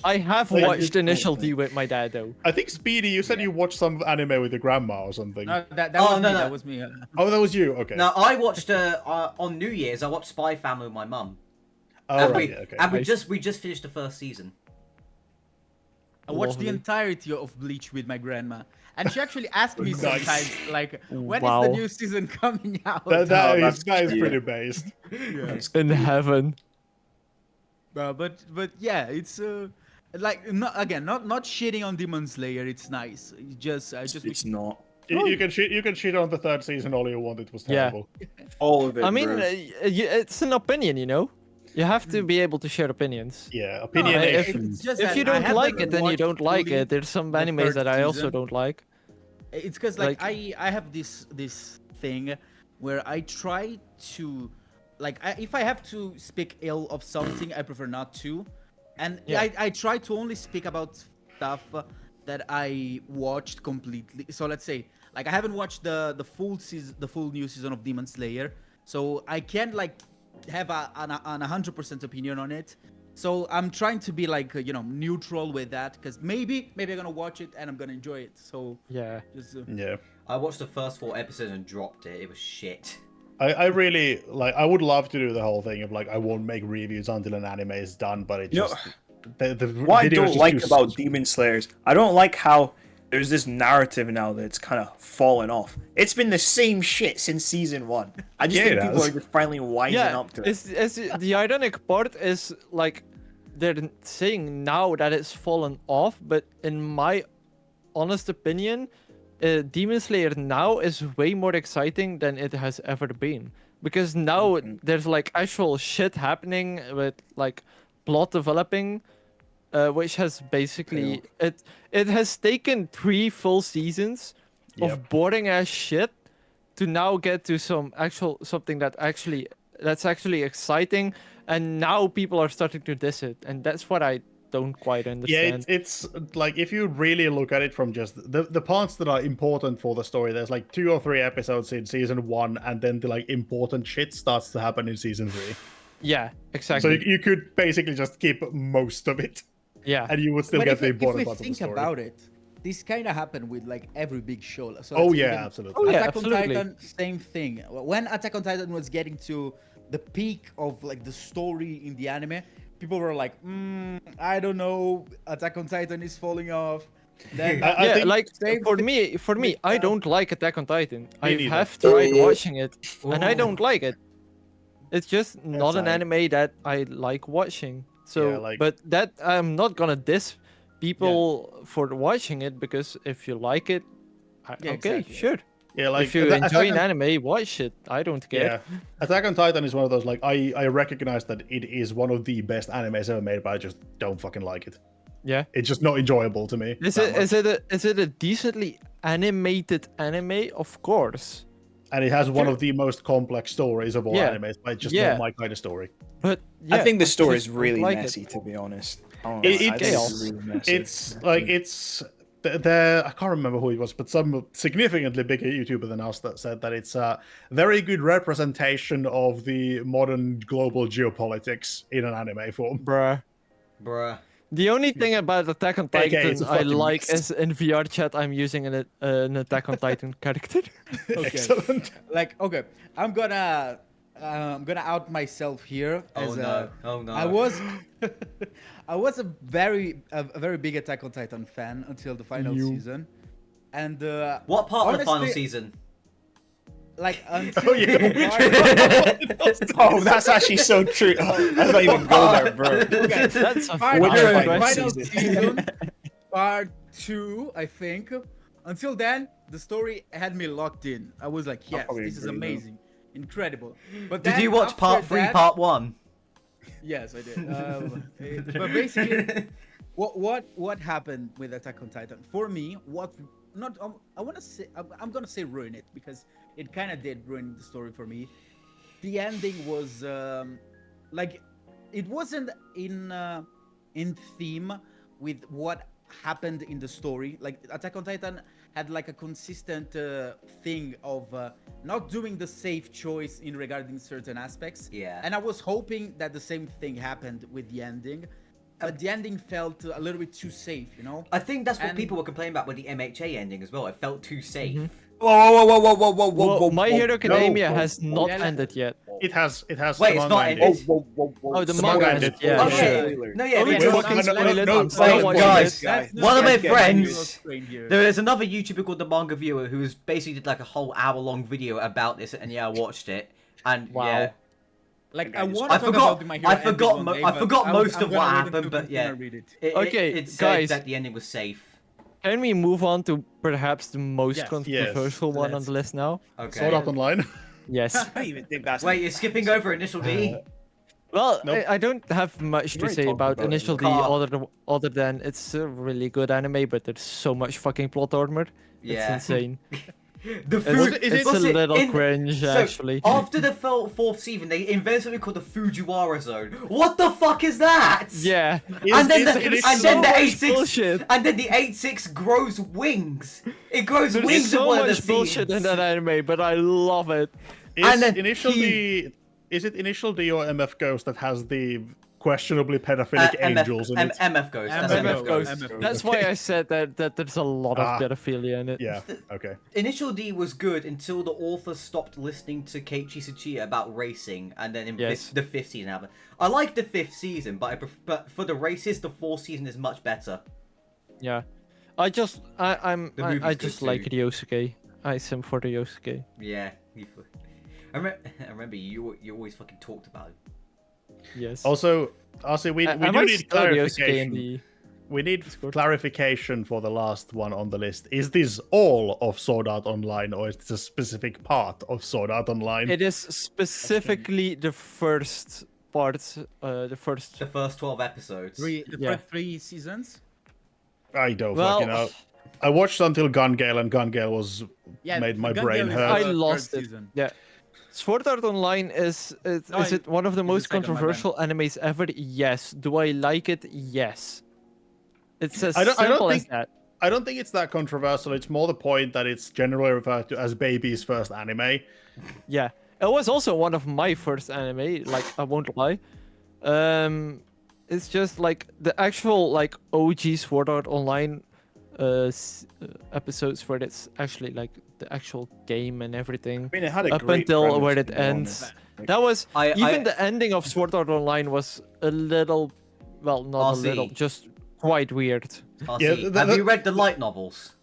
I have Like, watched just- Initial D with my dad though. I think Speedy, you said you watched some anime with your grandma or something. No, that Oh, was no, me. no. That was me. Oh, that was you. Okay. Now I watched on New Year's. I watched Spy Family with my mum, Oh, and right. we Yeah, okay. and we Nice. just finished the first season. I watched the Lovely. entirety of Bleach with my grandma. and she actually asked me Nice. sometimes, like, when is Wow. the new season coming out? that's That is cute. pretty based. In heaven. But yeah, it's like not shitting on Demon Slayer. It's nice. I just It's not. You can shit on the third season all you want. It was Yeah. terrible. All of it. I mean, bro. it's an opinion, you know. You have to be able to share opinions. Yeah, No, opinionation. it's just If that you I don't haven't like it, then you watched don't like fully it. There's some the animes third that I also season. don't like. It's because Like- I have this thing where I try to if I have to speak ill of something, I prefer not to, and Yeah. I try to only speak about stuff that I watched completely. So let's say like I haven't watched the full new season of Demon Slayer, so I can't like have an 100% opinion on it. So I'm trying to be like neutral with that, because maybe I'm gonna watch it and I'm gonna enjoy it. So Yeah. just Yeah. I watched the first 4 episodes and dropped it. It was shit. I really like. I would love to do the whole thing of like I won't make reviews until an anime is done, but it You know, just the What I videos don't just like too about Demon Slayers, I don't like how there's this narrative now that's kind of fallen off. It's been the same shit since season 1. I just Yeah, think it people has. are just finally wising up to it. it's the ironic part is like they're saying now that it's fallen off, but in my honest opinion, Demon Slayer now is way more exciting than it has ever been, because now there's like actual shit happening with like plot developing, which has basically it has taken 3 full seasons Yep. of boring ass shit to now get to something that's actually exciting, and now people are starting to diss it, and that's what I don't quite Yeah, understand. it's like if you really look at it from just the parts that are important for the story, there's like 2 or 3 episodes in season 1, and then the like important shit starts to happen in season 3. Yeah, So exactly. you could basically just skip most of it, Yeah. and you would still But get if, the if important we parts of the think story. about it, this kind of happened with like every big show. So Oh let's yeah, even absolutely. Oh, yeah, Attack absolutely. on Titan, same thing. When Attack on Titan was getting to the peak of like the story in the anime, people were like, I don't know, Attack on Titan is falling off. Then I Yeah, think- like same for thing me, with, I don't like Attack on Titan. I neither. have tried watching it, and I don't like it. It's just not an alright. anime that I like watching. So, Yeah, like- but that I'm not gonna diss people for watching it, because if you like it, Yeah, okay, exactly. sure. Yeah, like If you Attack enjoy an on- anime, watch it. I don't care. Yeah, Attack on Titan is one of those like I recognize that it is one of the best animes ever made, but I just don't fucking like it. Yeah. It's just not enjoyable to me. Is that it much. is it a decently animated anime? Of course. And it has one of the most complex stories of all Yeah. animes, but it's just Yeah. not my kind of story. But I yeah, think the story just is don't really like it. messy, to be honest. I It- think it's- it's really messy. It's like it's there. I can't remember who it was, but some significantly bigger YouTuber than us that said that it's a very good representation of the modern global geopolitics in an anime form. Bruh. Bruh. The only thing about Attack on Okay, Titan it's a I fucking like mess. is in VR chat I'm using an Attack on Titan character. Okay. Excellent. like okay, I'm gonna out myself here. Oh As no. Oh no. I was I was a very big Attack on Titan fan until the final season, and What part of the final honestly, season? like until Oh yeah. Oh, that's actually so true. Let's not even go there, bro. Okay, That's a final, Which fine one? question. final season, part 2, I think. Until then, the story had me locked in. I was like, yes, probably this is agree, though. amazing, incredible. But Did then you watch after part 3, that- part 1? Yes, I did. But basically, what happened with Attack on Titan? For me, I want to say I'm gonna say ruin it, because it kind of did ruin the story for me. The ending was like it wasn't in theme with what happened in the story. Like Attack on Titan had like a consistent thing of not doing the safe choice in regarding certain aspects. Yeah. And I was hoping that the same thing happened with the ending, but the ending felt a little bit too safe, you know? I think that's what And- people were complaining about with the MHA ending as well. It felt too safe. Whoa, whoa, whoa, whoa, whoa, whoa, whoa, Well, whoa, My whoa, Hero Academia no. has not Yeah, ended yet. It has Wait, the it's not manga ended. ended. Whoa. Oh, the The manga manga ended. ended. Yeah, Okay. sure. Spoiler. No, yeah, Don't we even just- fucking no, spoil it. no, I'm no, still wait, watching guys, it. one of my Let's get friends- into There's another YouTuber called the Manga Viewer who was basically did like a whole hour-long video about this, and yeah, I watched it, and Wow. yeah, Like Okay, I just- want I to talk forgot- about the My Hero I forgot ending mo- one day, I but forgot most I'm of gonna what wait happened, until but Christina yeah. read it. Okay, it said guys. that the ending was safe. Can we move on to perhaps the most Yes. controversial one on Let's. the list now? Okay. Sword Art Online. Yes. I don't even think that's. Wait, you're skipping over Initial D? Well, Nope. I don't have much We to already say talked about about it. Initial D Car. other than it's a really good anime, but there's so much fucking plot armor. Yeah. It's insane. The It's, food. is it- it's a little cringe, so, actually. After the fourth season, they invented something called the Fujiwara Zone. What the fuck is that? Yeah. And then Is the, it and so then the much 86 bullshit. and then the 86 grows wings. It grows There's wings in so one of much the bullshit in scenes. that anime, but I love it. And then Initial he- D? Is it Initial D or MF Ghost that has the questionably pedophilic angels in it? MF goes. That's MF MF goes. goes. That's why I said that there's a lot of Ah. pedophilia in it. Yeah. Okay. Initial D was good until the author stopped listening to Keiichi Tsuchiya about racing, and then in Yes. the fifth season happened. I like the fifth season, but for the races, the fourth season is much better. Yeah. I just The movie's I good just too. like Ryosuke. I sim for Ryosuke. Yeah. I remember you always fucking talked about it. Yes. Also, we I do might need still Ryosuke in clarification. the We need clarification for the last one on the list. Is this all of Sword Art Online, or is this a specific part of Sword Art Online? It is specifically the first part, the first. The first 12 episodes. The Yeah. first 3 seasons. I don't Well, fucking know. I watched until Gun Gale, and Gun Gale was Yeah, made my Gun brain Gale is hurt. I the lost third it. season. Yeah. Sword Art Online is No, is it one of the it's the most second, my bad. controversial animes ever? Yes. Do I like it? Yes. It's as I don't simple as think- that. I don't think it's that controversial. It's more the point that it's generally referred to as baby's first anime. Yeah. It was also one of my first anime, like I won't lie. It's just like the actual like OG Sword Art Online episodes where it's actually like the actual game and everything. I mean, it had a Up great until premise, where to it be ends. honest. Like, That was I- even the ending of Sword Art Online was a little, well, not a RC. little, just quite weird. Oh, Yeah, see, the- have the- you read the light novels?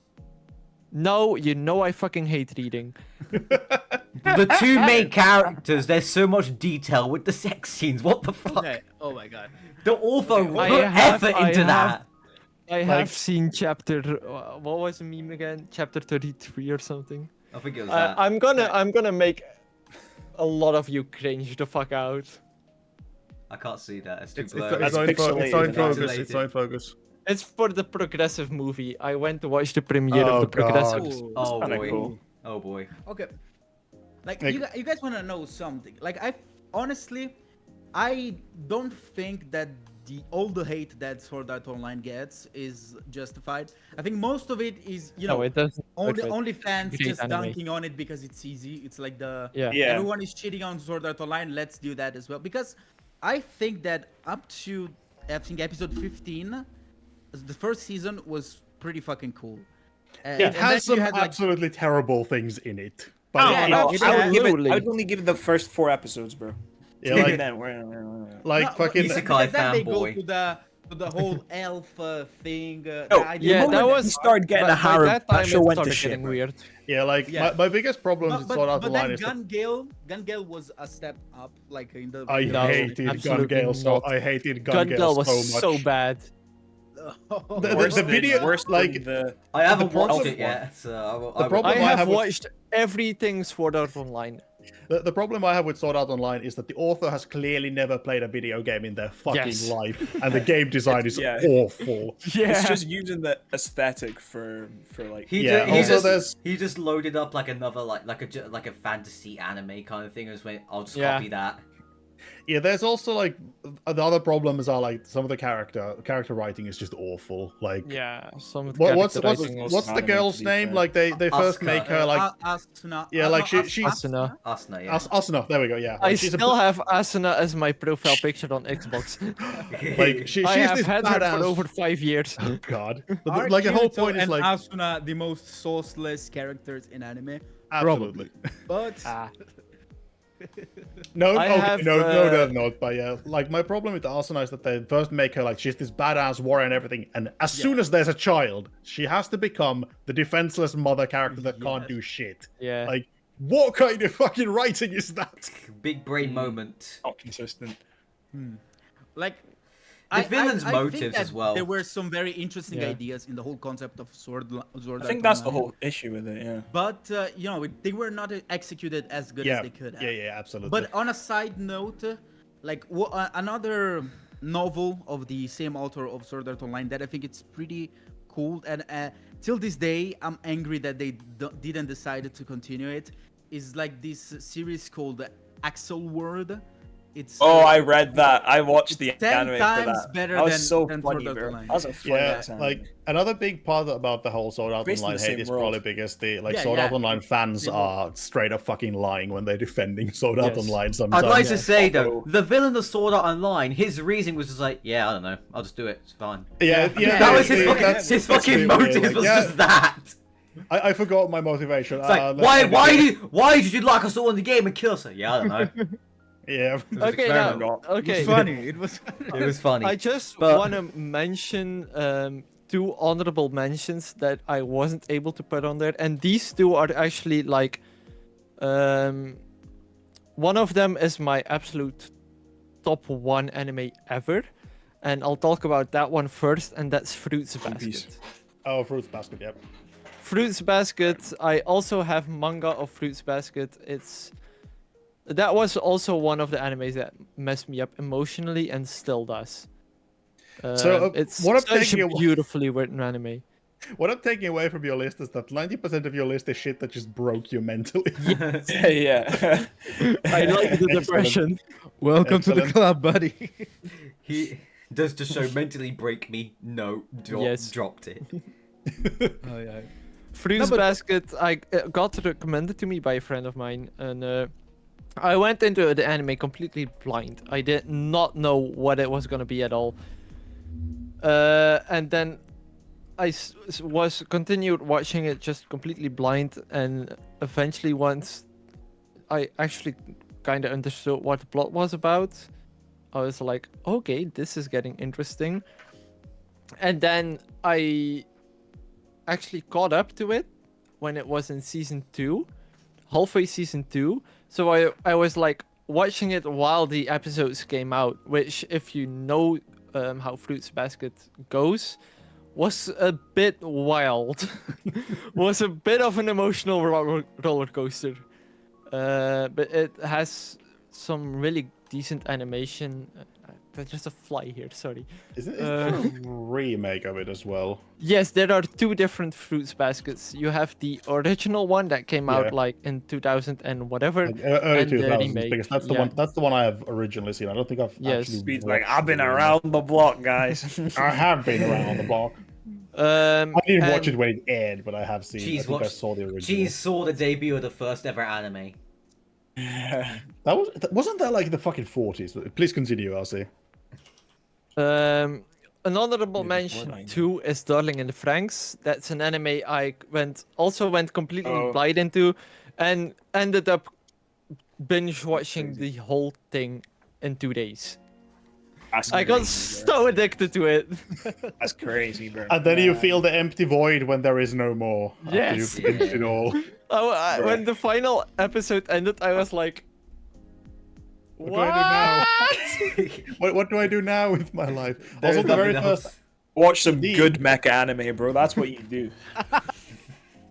No, you know I fucking hate reading. The two main characters, there's so much detail with the sex scenes. What the fuck? Okay. Oh my god. The author put I have- effort I into have- that. I Like- have seen chapter, what was the meme again? Chapter 33 or something. I think it was that. I'm gonna make a lot of you cringe the fuck out. I can't see that. It's too It's blurry. not in It's focus. pixelated. It's not in focus. It's for the Progressive movie. I went to watch the premiere Oh, of the Progressive. Ooh. Oh kinda boy. cool. Oh boy. Okay. Like Like- you guys want to know something? Like honestly, I don't think that all the hate that Sword Art Online gets is justified. I think most of it is, you know, No, it doesn't. only fans Great just anime. dunking on it because it's easy. It's like the Yeah. Yeah. everyone is cheating on Sword Art Online. Let's do that as well. Because I think that up to episode 15, the first season was pretty fucking cool. It and has then some you had, like, absolutely terrible things in it. Oh, But Yeah, no, it I would give it. absolutely. I would only give it the first 4 episodes, bro. yeah, like, Then like No, fucking. Isekai because then they go fanboy. to the whole elf thing. Oh, the idea Yeah, of- that was. he started getting by a harem. that That time show it went to started shit, getting bro. weird. Yeah, like Yeah. my biggest problem No, with Sword Art but Online then is that Gun Gale was a step up, like in the. I No, hated Gun absolutely Gale so not. I hated Gun Gun Gale Gale was so much. so bad. The video, worse like, than the I haven't problem- watched it yet, so I will. The problem I I have have with- watched everything Sword Art Online. The problem I have with Sword Art Online is that the author has clearly never played a video game in their fucking Yes. life, and the game design is Yeah. awful. Yeah. it's just using the aesthetic for like. He, Yeah, he, also just, there's- he just loaded up like another like a fantasy anime kind of thing. And just went, I'll just Yeah. copy that. Yeah, there's also like the other problems are like some of the character writing is just awful. Like, Yeah, some of the what's character what's writing was- what's the anime, girl's to be name? fair. Like they first Asuka. make her like Asuna. Yeah, like she's Asuna. Asuna, yeah. Asuna. There we go. Yeah, I like, she's still have Asuna as my profile picture on Xbox. like she's I have this had her badass. for over 5 years. Oh, God, Are like the whole Kirito point is and like Asuna the most sourceless characters in anime, absolutely. but Ah. No, I okay, have, no, they're not. But yeah, like my problem with Asuna is that they first make her like she's this badass warrior and everything, and as soon as there's a child, she has to become the defenseless mother character that can't Yes. do shit. Yeah. Like, what kind of fucking writing is that? Big brain moment. Not consistent. Like, The villain's think motives that as well. There were some very interesting Yeah. ideas in the whole concept of Sword I Art think that's the Online. whole issue with it. Yeah. But you know, they were not executed as good Yeah, as they could have. yeah, absolutely. But on a side note, like another novel of the same author of Sword Art Online that I think it's pretty cool, and till this day I'm angry that they didn't decide to continue it. Is like this series called Axel World. It's Oh, I read that. I watched the 10 anime for times that. better That was than- so than funny, Sword Art bro. Online. That was a funny yeah, ass anime. like another big part about the whole Sword Art Basically Online the hate same is world. probably because the like Yeah, Sword Art yeah. Online fans Same are straight up fucking lying when they're defending Sword Art Yes. Online sometimes. I'd like to Yeah. say though, Although- the villain of Sword Art Online, his reasoning was just like, yeah, I don't know, I'll just do it. It's fine. Yeah, Yeah, that was his see, fucking, that's- his that's fucking a bit weird, motive like, was yeah, just that. I forgot my motivation. It's like, why did you like us all in the game and kill us? Like, yeah, I don't know. Yeah. It was Okay, experiment. now, It okay. was funny. It was. It was funny. I just But- want to mention two honorable mentions that I wasn't able to put on there, and these two are actually like, one of them is my absolute top one anime ever, and I'll talk about that one first, and that's Fruits Movies. Basket. Oh, Fruits Basket, yep. Fruits Basket. I also have manga of Fruits Basket. That was also one of the animes that messed me up emotionally and still does. It's what I'm such taking a away- beautifully written anime. What I'm taking away from your list is that 90% of your list is shit that just broke you mentally. yeah. I like the Excellent. depression. Welcome to the Excellent. club, buddy. He does the show mentally break me? No, Yes. dropped it. Oh yeah. Fruits but- Basket, I got recommended to me by a friend of mine, and I went into the anime completely blind. I did not know what it was gonna be at all. And then I was continued watching it just completely blind, and eventually once I actually kind of understood what the plot was about, I was like, okay, this is getting interesting. And then I actually caught up to it when it was in season 2, halfway season 2. So I was like watching it while the episodes came out, which, if you know how Fruits Basket goes, was a bit wild. Was a bit of an emotional roller coaster. But it has some really decent animation. There's just a fly here, sorry. Isn't there a remake of it as well? Yes, there are two different Fruits Baskets. You have the original one that came out Yeah. like in 2000 and whatever. Like, early And the 2000s, remake, because that's the yeah. one. That's the one I have originally seen. I don't think I've Yes. actually. Speed's like, watched I've been the remake. around the block, guys. I have been around the block. I didn't watch it when it aired, but I have seen. I think I saw the original. Cheese saw the debut of the first ever anime. Wasn't that like the fucking 40s? Please continue, RC. An honorable Yeah, mention before that, too is Darling in the Franxx. That's an anime I went completely Oh. blind into, and ended up binge watching crazy. the whole thing in 2 days. That's I got crazy, bro. so addicted to it. That's crazy, bro. And then you feel the empty void when there is no more. After Yes. you've finished it all. When the final episode ended, I was like, What do I do now? What do I do now with my life? There's Also, the very nothing else. first. Watch some Indeed. good mecha anime, bro. That's what you do.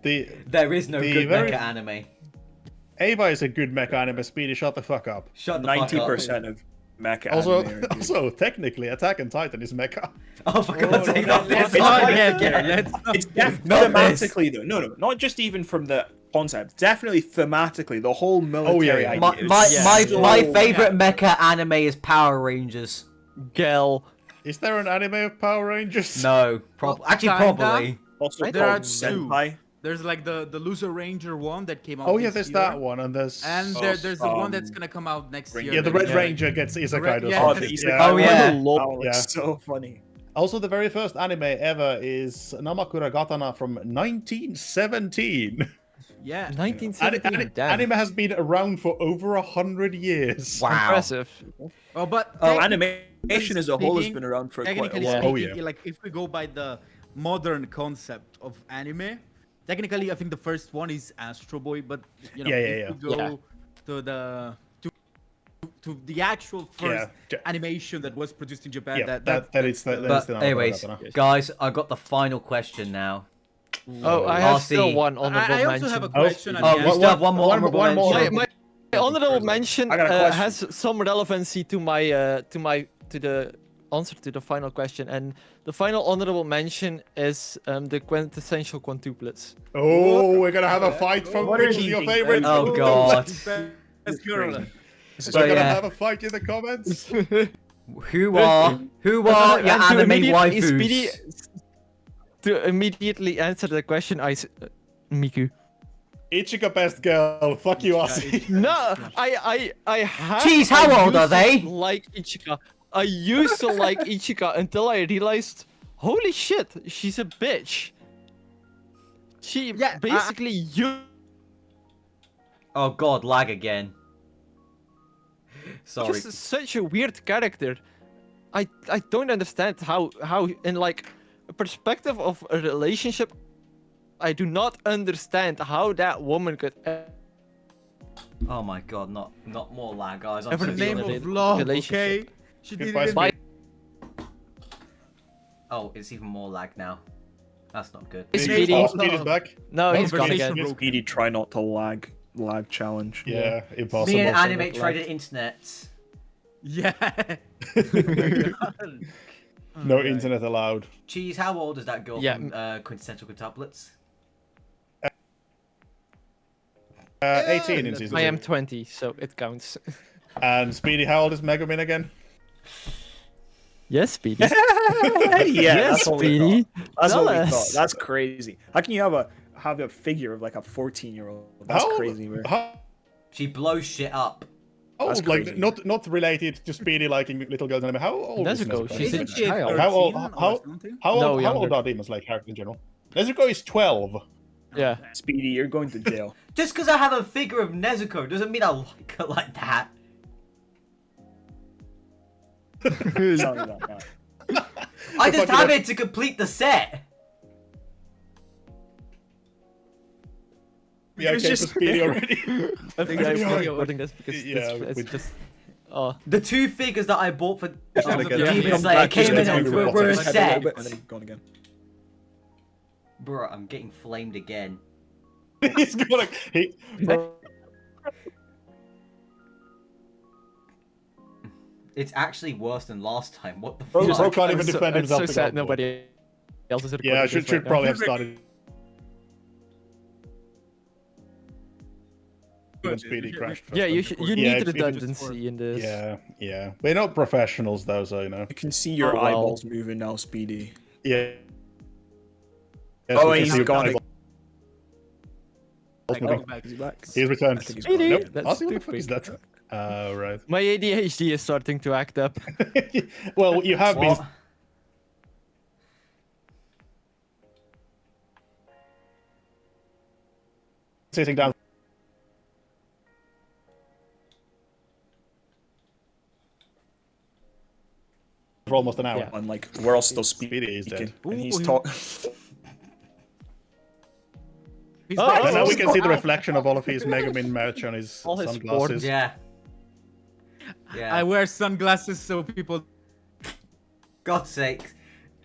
There is no The good very- mecha anime. Ava is a good mecha anime. Speedy, shut the fuck up. Shut the fuck up. 90% of mecha Also, anime are good. also technically, Attack on Titan is mecha. Oh, for God's sake, not this. It's not not this yet, again. It's definitely Not this. thematically though. No, not just even from the concept. Definitely thematically, the whole military yeah. idea. My, is my, Yeah. my, so- my favorite mecha anime is Power Rangers. Gel. Is there an anime of Power Rangers? No, Well, actually, kinda. probably. Also There are called two. Senpai. There's like the Loser Ranger one that came out. Oh yeah, this there's year. that one, and there's And Oh, there's the one that's gonna come out next Ring- year. yeah, the that Red is, Ranger gets isekai. yeah, Oh, the the yeah. isekai Oh, one. yeah. That looks Yeah. so funny. Also, the very first anime ever is Namakura Gatana from 1917. Yeah. 1917. Damn. Anime has been around for over 100 years. Wow. Impressive. Oh, but Oh, technically animation as a whole has speaking- been around for quite a technically while. Oh, speaking, yeah. like if we go by the modern concept of anime, technically I think the first one is Astro Boy, but you know, if we go Yeah. to the actual first Yeah. animation that was produced in Japan, Yeah, that that is the. But anyways, guys, I got the final question now. Oh, I have RC. still one honorable I also mention. have a question. Oh, at the you end. still have one more honorable one more. mention? My honorable mention I got a question. has some relevancy to the answer to the final question, and the final honorable mention is the quintessential quintuplets. Oh, we're gonna have a fight for What which are is your you favorite. Oh, God. Best girl. So, We're gonna yeah. have a fight in the comments. Who are your anime Speedy, waifus? to immediately answer the question, Miku. Ichika best girl. Fuck you, Aussie. No, I have. Jeez, how I old are used to they? Like Ichika. I used to like Ichika until I realized, holy shit, she's a bitch. She Yeah, basically you. Oh god, lag again. Sorry. Just such a weird character. I don't understand how in like a perspective of a relationship, I do not understand how that woman could Oh my god, not more lag, guys. I'm Ever so In the name sorry. of love, okay? relationship. She did Goodbye, it. Bye. Oh, it's even more lag now. That's not good. Speedy. Oh, Speed is back. No, he's gone Conversation again. broke. Speedy, try not to lag challenge. Yeah, impossible. Me and so Anime not traded internet. Yeah. No internet allowed. Cheese, how old is that girl Yeah. from Quintessential Quintuplets? 18 in season I am 2. 20, so it counts. And Speedy, how old is Megumin again? Yes, Speedy. Yeah, Yes, that's what we Speedy. thought. That's Tell what we us. thought. That's crazy. How can you have a figure of like a 14-year-old? That's How- crazy, man. How She blows shit up. old? That's Like crazy. not related to Speedy liking little girls anime. How old is Nezuko, Nezuko? she's a Isn't she child. How old- 13 or how- something? How No, old younger. are demons like characters in general? Nezuko is 12. Yeah. Speedy, you're going to jail. Just because I have a figure of Nezuko doesn't mean I like her like that. Sorry about that. I just fucking have up. it to complete the set. Yeah, It was okay, just for Speedy already. I think Yeah, I'm yeah. recording this because Yeah, it's with- just. Oh. The two figures that I bought for gotta get Demon them. Slayer came in Just and get were them. a Just set. And then gone again. Bro, I'm getting flamed again. He's gonna. It's actually worse than last time. What the Bro, fuck? bro can't even I'm so, defend I'm himself. so to sad God. nobody else is recording Yeah, this should right now. probably have started. When Speedy crashed. Yeah, you Yeah, need if you can redundancy in this. Yeah. We're not professionals though, so you know. You can see your Oh, well. eyeballs moving now, Speedy. Yeah. Yes, Oh, we can he's see your gone. eyeballs moving. Is he back? He's returned. I think he's Speedy. gone. Nope. That's Aussie, what the fuck stupid. is that? Right. My ADHD is starting to act up. Well, you have been What? sitting down for almost an hour. Yeah. And like, we're all still Speedy is speaking. dead. And he's Ooh, talking. He's Oh, back. And now we can see the Oh. reflection of all of his Megumin merch on his All his sunglasses. Yeah. Yeah. I wear sunglasses so people God's sake.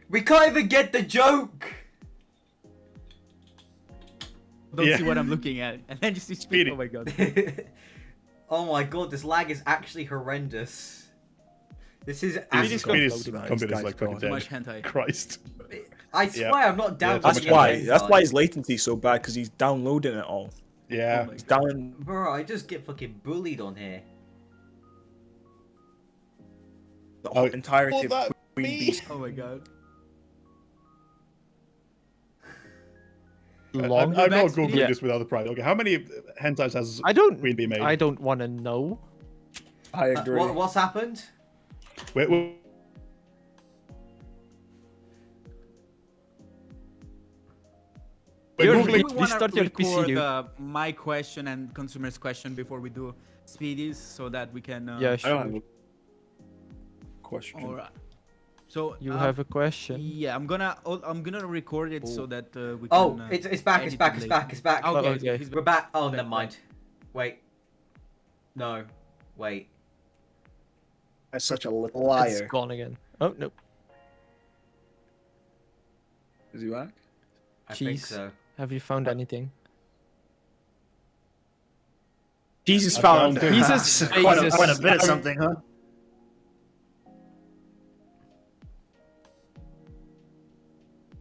We can't even get the joke. don't Yeah. see what I'm looking at. And then you see Speedy. Speedy. Oh my god. Oh my god, this lag is actually horrendous. This is Speedy's actually... computer's like fucking Too dead. much hentai. Christ. I swear I'm not down Yeah, for That's the why. game That's time. why his latency's so bad, because he's downloading it all. Yeah. my He's down. Bro, I just get fucking bullied on here. The Oh, entirety oh, of that Queen me. Beast. Oh my god. Long. I'm not back, googling Speedy? this without the pride. Okay, how many hentais has I don't. Queen Bee made? I don't want to know. I agree. What's happened? Wait, Wait, You're- Googling- we you want start to your PC, record dude. my question and consumer's question before we do Speedy's, so that we can. Yeah, I sure. don't have a question. All right. So You have a question. Yeah, I'm gonna record it so that we can. Oh, it's back, it's edit back, it it's later. back, it's back. Okay, Oh, okay. he's We're back. Oh, never mind. Wait. No. Wait. That's such a It's liar. gone again. Oh no. Is he back? I think Jeez. so. Have you found anything? Jesus I found found Jesus quite faces. a bit of something, huh?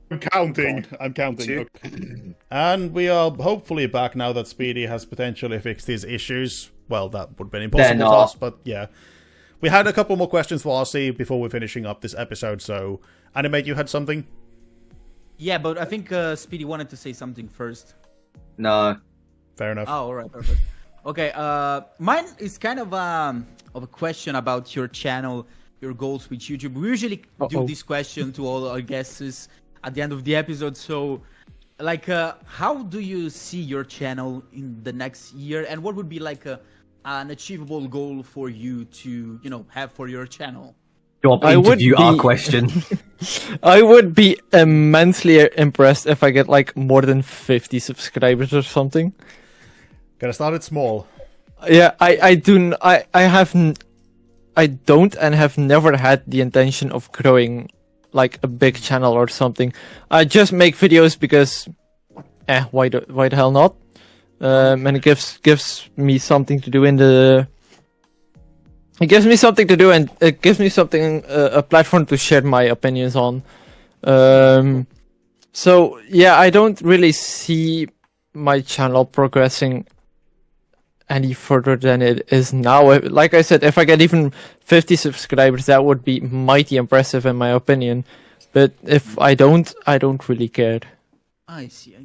I'm counting. I'm counting. Two. Okay. And we are hopefully back now that Speedy has potentially fixed his issues. Well, that would have been impossible to not. us, but yeah. We had a couple more questions for RC before we're finishing up this episode, so... Animate, you had something? Yeah, but I think Speedy wanted to say something first. No. Fair enough. Oh, all right, perfect. Okay, mine is kind of a question about your channel, your goals with YouTube. We usually do this question to all our guests at the end of the episode. So, like, how do you see your channel in the next year, and what would be like an achievable goal for you to, have for your channel? Job I would interview our be- question. I would be immensely impressed if I get like more than 50 subscribers or something. Gotta start it small. Yeah, I don't and have never had the intention of growing like a big channel or something. I just make videos because, why the hell not? And it gives me something to do It gives me something to do, and it gives me something a platform to share my opinions on. So yeah, I don't really see my channel progressing any further than it is now. Like I said, if I get even 50 subscribers, that would be mighty impressive in my opinion. But if I don't really care. I see.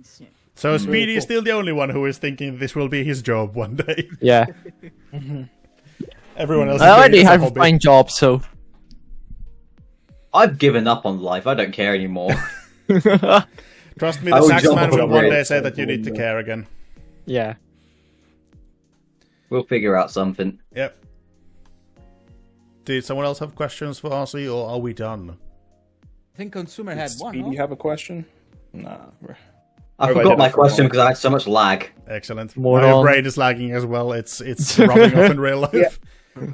So Speedy is still the only one who is thinking this will be his job one day. Yeah, Everyone else is I doing already it as a have a hobby. fine job, so. I've given up on life. I don't care anymore. Trust me, I the will sax jump man on will a one rail. day say that you need to care again. Yeah. We'll figure out something. Yep. Did someone else have questions for RC, or are we done? I think consumer had one. Speedy No? have a question? Nah. I Everybody forgot did my it for question one. because I had so much lag. Excellent. More My on. brain is lagging as well. It's rubbing off in real life.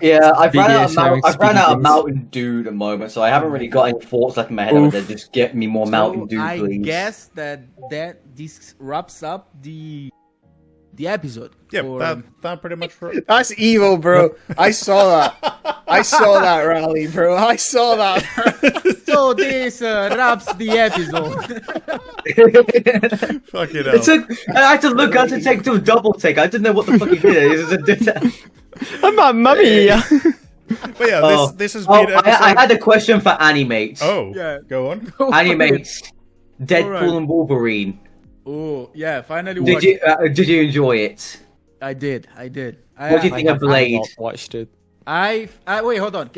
Yeah, I've ran out of, sharing I've ran speedy out of things. Mountain Dew at the moment, so I haven't really got any thoughts left in my head other than just get me more Mountain Dew, I please. guess that this wraps up the episode. Yep, for- that pretty much. That's evil, bro. I saw that. I saw that rally, bro. I saw that. So this wraps the episode. Fucking It hell. took, I had to look, I had to take to a double take. I didn't know what the fuck he did. Mamma mia! But yeah, Oh. this has Oh, been. Episode... I had a question for Animates. Oh, Yeah. go on. Animates, Deadpool Alright. and Wolverine. Oh yeah, finally Did watched. did you enjoy it? I did. What do you I think of have Blade? not watched it. I wait, hold on.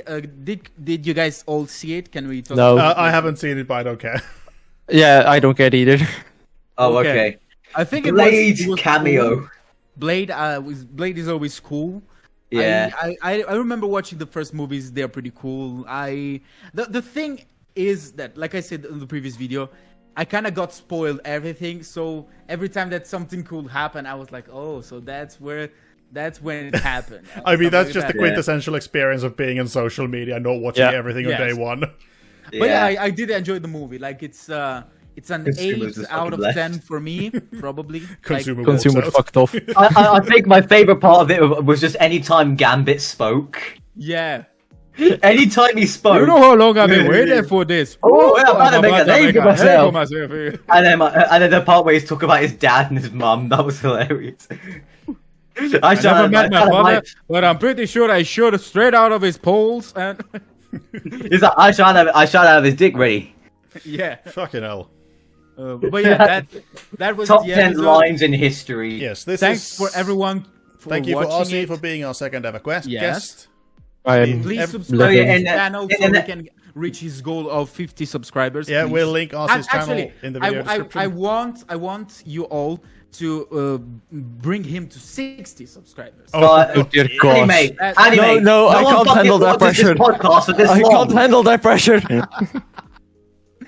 Did you guys all see it? Can we talk? No. I haven't seen it, but I don't care. Yeah, I don't get either. Oh, Okay. okay. I think it Blade was cameo. cool. Blade is always cool. Yeah. I remember watching the first movies. They're pretty cool. The thing is that, like I said in the previous video, I kind of got spoiled everything. So every time that something cool happened, I was like, oh, so that's when it happened. I mean, Stuff that's like just the that. quintessential experience of being on social media and not watching Yeah. everything on Yes. day one. But yeah, I did enjoy the movie. Like it's an Consumers 8 just out fucking of left. 10 for me, probably. Consumer Like, Consumer walks out. fucked off. I think my favorite part of it was just anytime Gambit spoke. yeah. Anytime he spoke. You know how long I've been waiting for this. Oh, yeah, I'm about to make a name for myself. myself. And then the part where he's talking about his dad and his mum, that was hilarious. I never met my father, but I'm pretty sure I shot straight out of his poles and He's like, I shot out of his dick ready. yeah. Fucking hell. But yeah, that was Top the 10 episode. lines in history. Yes, this Thanks is. for everyone. Thank you for watching RC it. for being our second ever Yes. guest. I am Please Ev- subscribe yeah, to and, the channel so and- we can reach his goal of 50 subscribers. Yeah, please. we'll link Ozzy's channel Actually, in the video description. I want you all to bring him to 60 subscribers. Oh dear God. Anime, No, anime. no, I one can't fucking handle that watches pressure. This podcast for this I long. can't handle that pressure.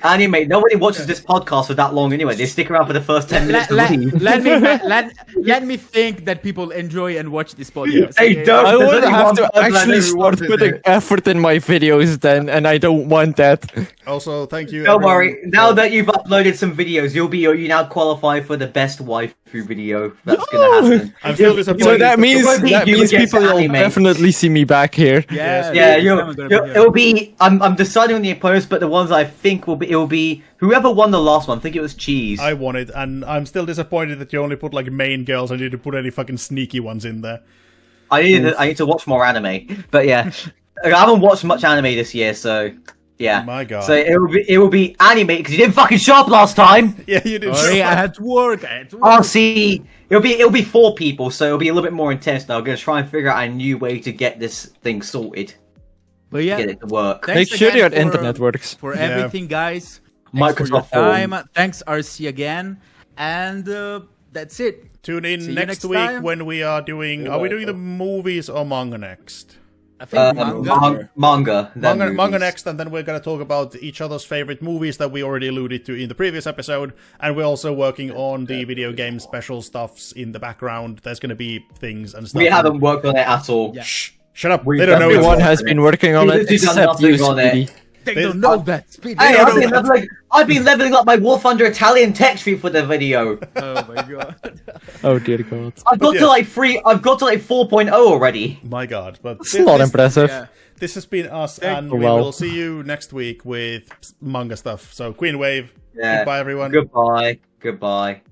Anime. Nobody watches this podcast for that long anyway. They stick around for the first 10 minutes to leave. Let me think that people enjoy and watch this podcast. They okay? don't. I There's would only have one to person I know actually who start watches putting it. effort in my videos then, and I don't want that. Also, thank you. Don't everyone, worry. Now for- that you've uploaded some videos, you now qualify for the best waifu video. That's gonna happen. I'm still disappointed. So that means won't be you against people will anime. definitely see me back here. Yeah, Yeah, it's never gonna be good. it'll be. I'm deciding on the opponents, but the ones I think it'll be whoever won the last one. I think it was Cheese. I won it, and I'm still disappointed that you only put like main girls. I need to put any fucking sneaky ones in there. I need to watch more anime, but yeah, I haven't watched much anime this year, so yeah. My God. So it will be anime because you didn't fucking show up last time. Yeah, you did. Sorry, I had to work. Oh, see, it'll be 4 people, so it'll be a little bit more intense. Now I'm gonna try and figure out a new way to get this thing sorted, But yeah, get it to work. thanks Make sure again your for- internet works. for Yeah. everything, guys. Thanks for your Microsoft Form. time. Thanks, RC, again. And that's it. Tune See in you next next week time. when we are doing. Are we doing the movies or manga next? I think manga. Manga. then Manga movies. next, and then we're gonna talk about each other's favorite movies that we already alluded to in the previous episode, and we're also working on the video game special stuffs in the background. There's gonna be things and stuff. We haven't worked on it at all. Yeah. Shh! Shut up! We've They don't know done it's Everyone Everyone has been working on it We've done except you, nothing on it. Speedy. They They- don't know that. Speed. Hey, don't I've know been, that. leveling up my War Thunder Italian tech tree for the video. Oh my god. Oh dear God. I've got yes. to like 4.0 already. My God! But It's not impressive. Yeah. This has been us, Thank and you. we Well. will see you next week with manga stuff. So Queen Wave. Yeah. Goodbye, everyone. Goodbye. Goodbye.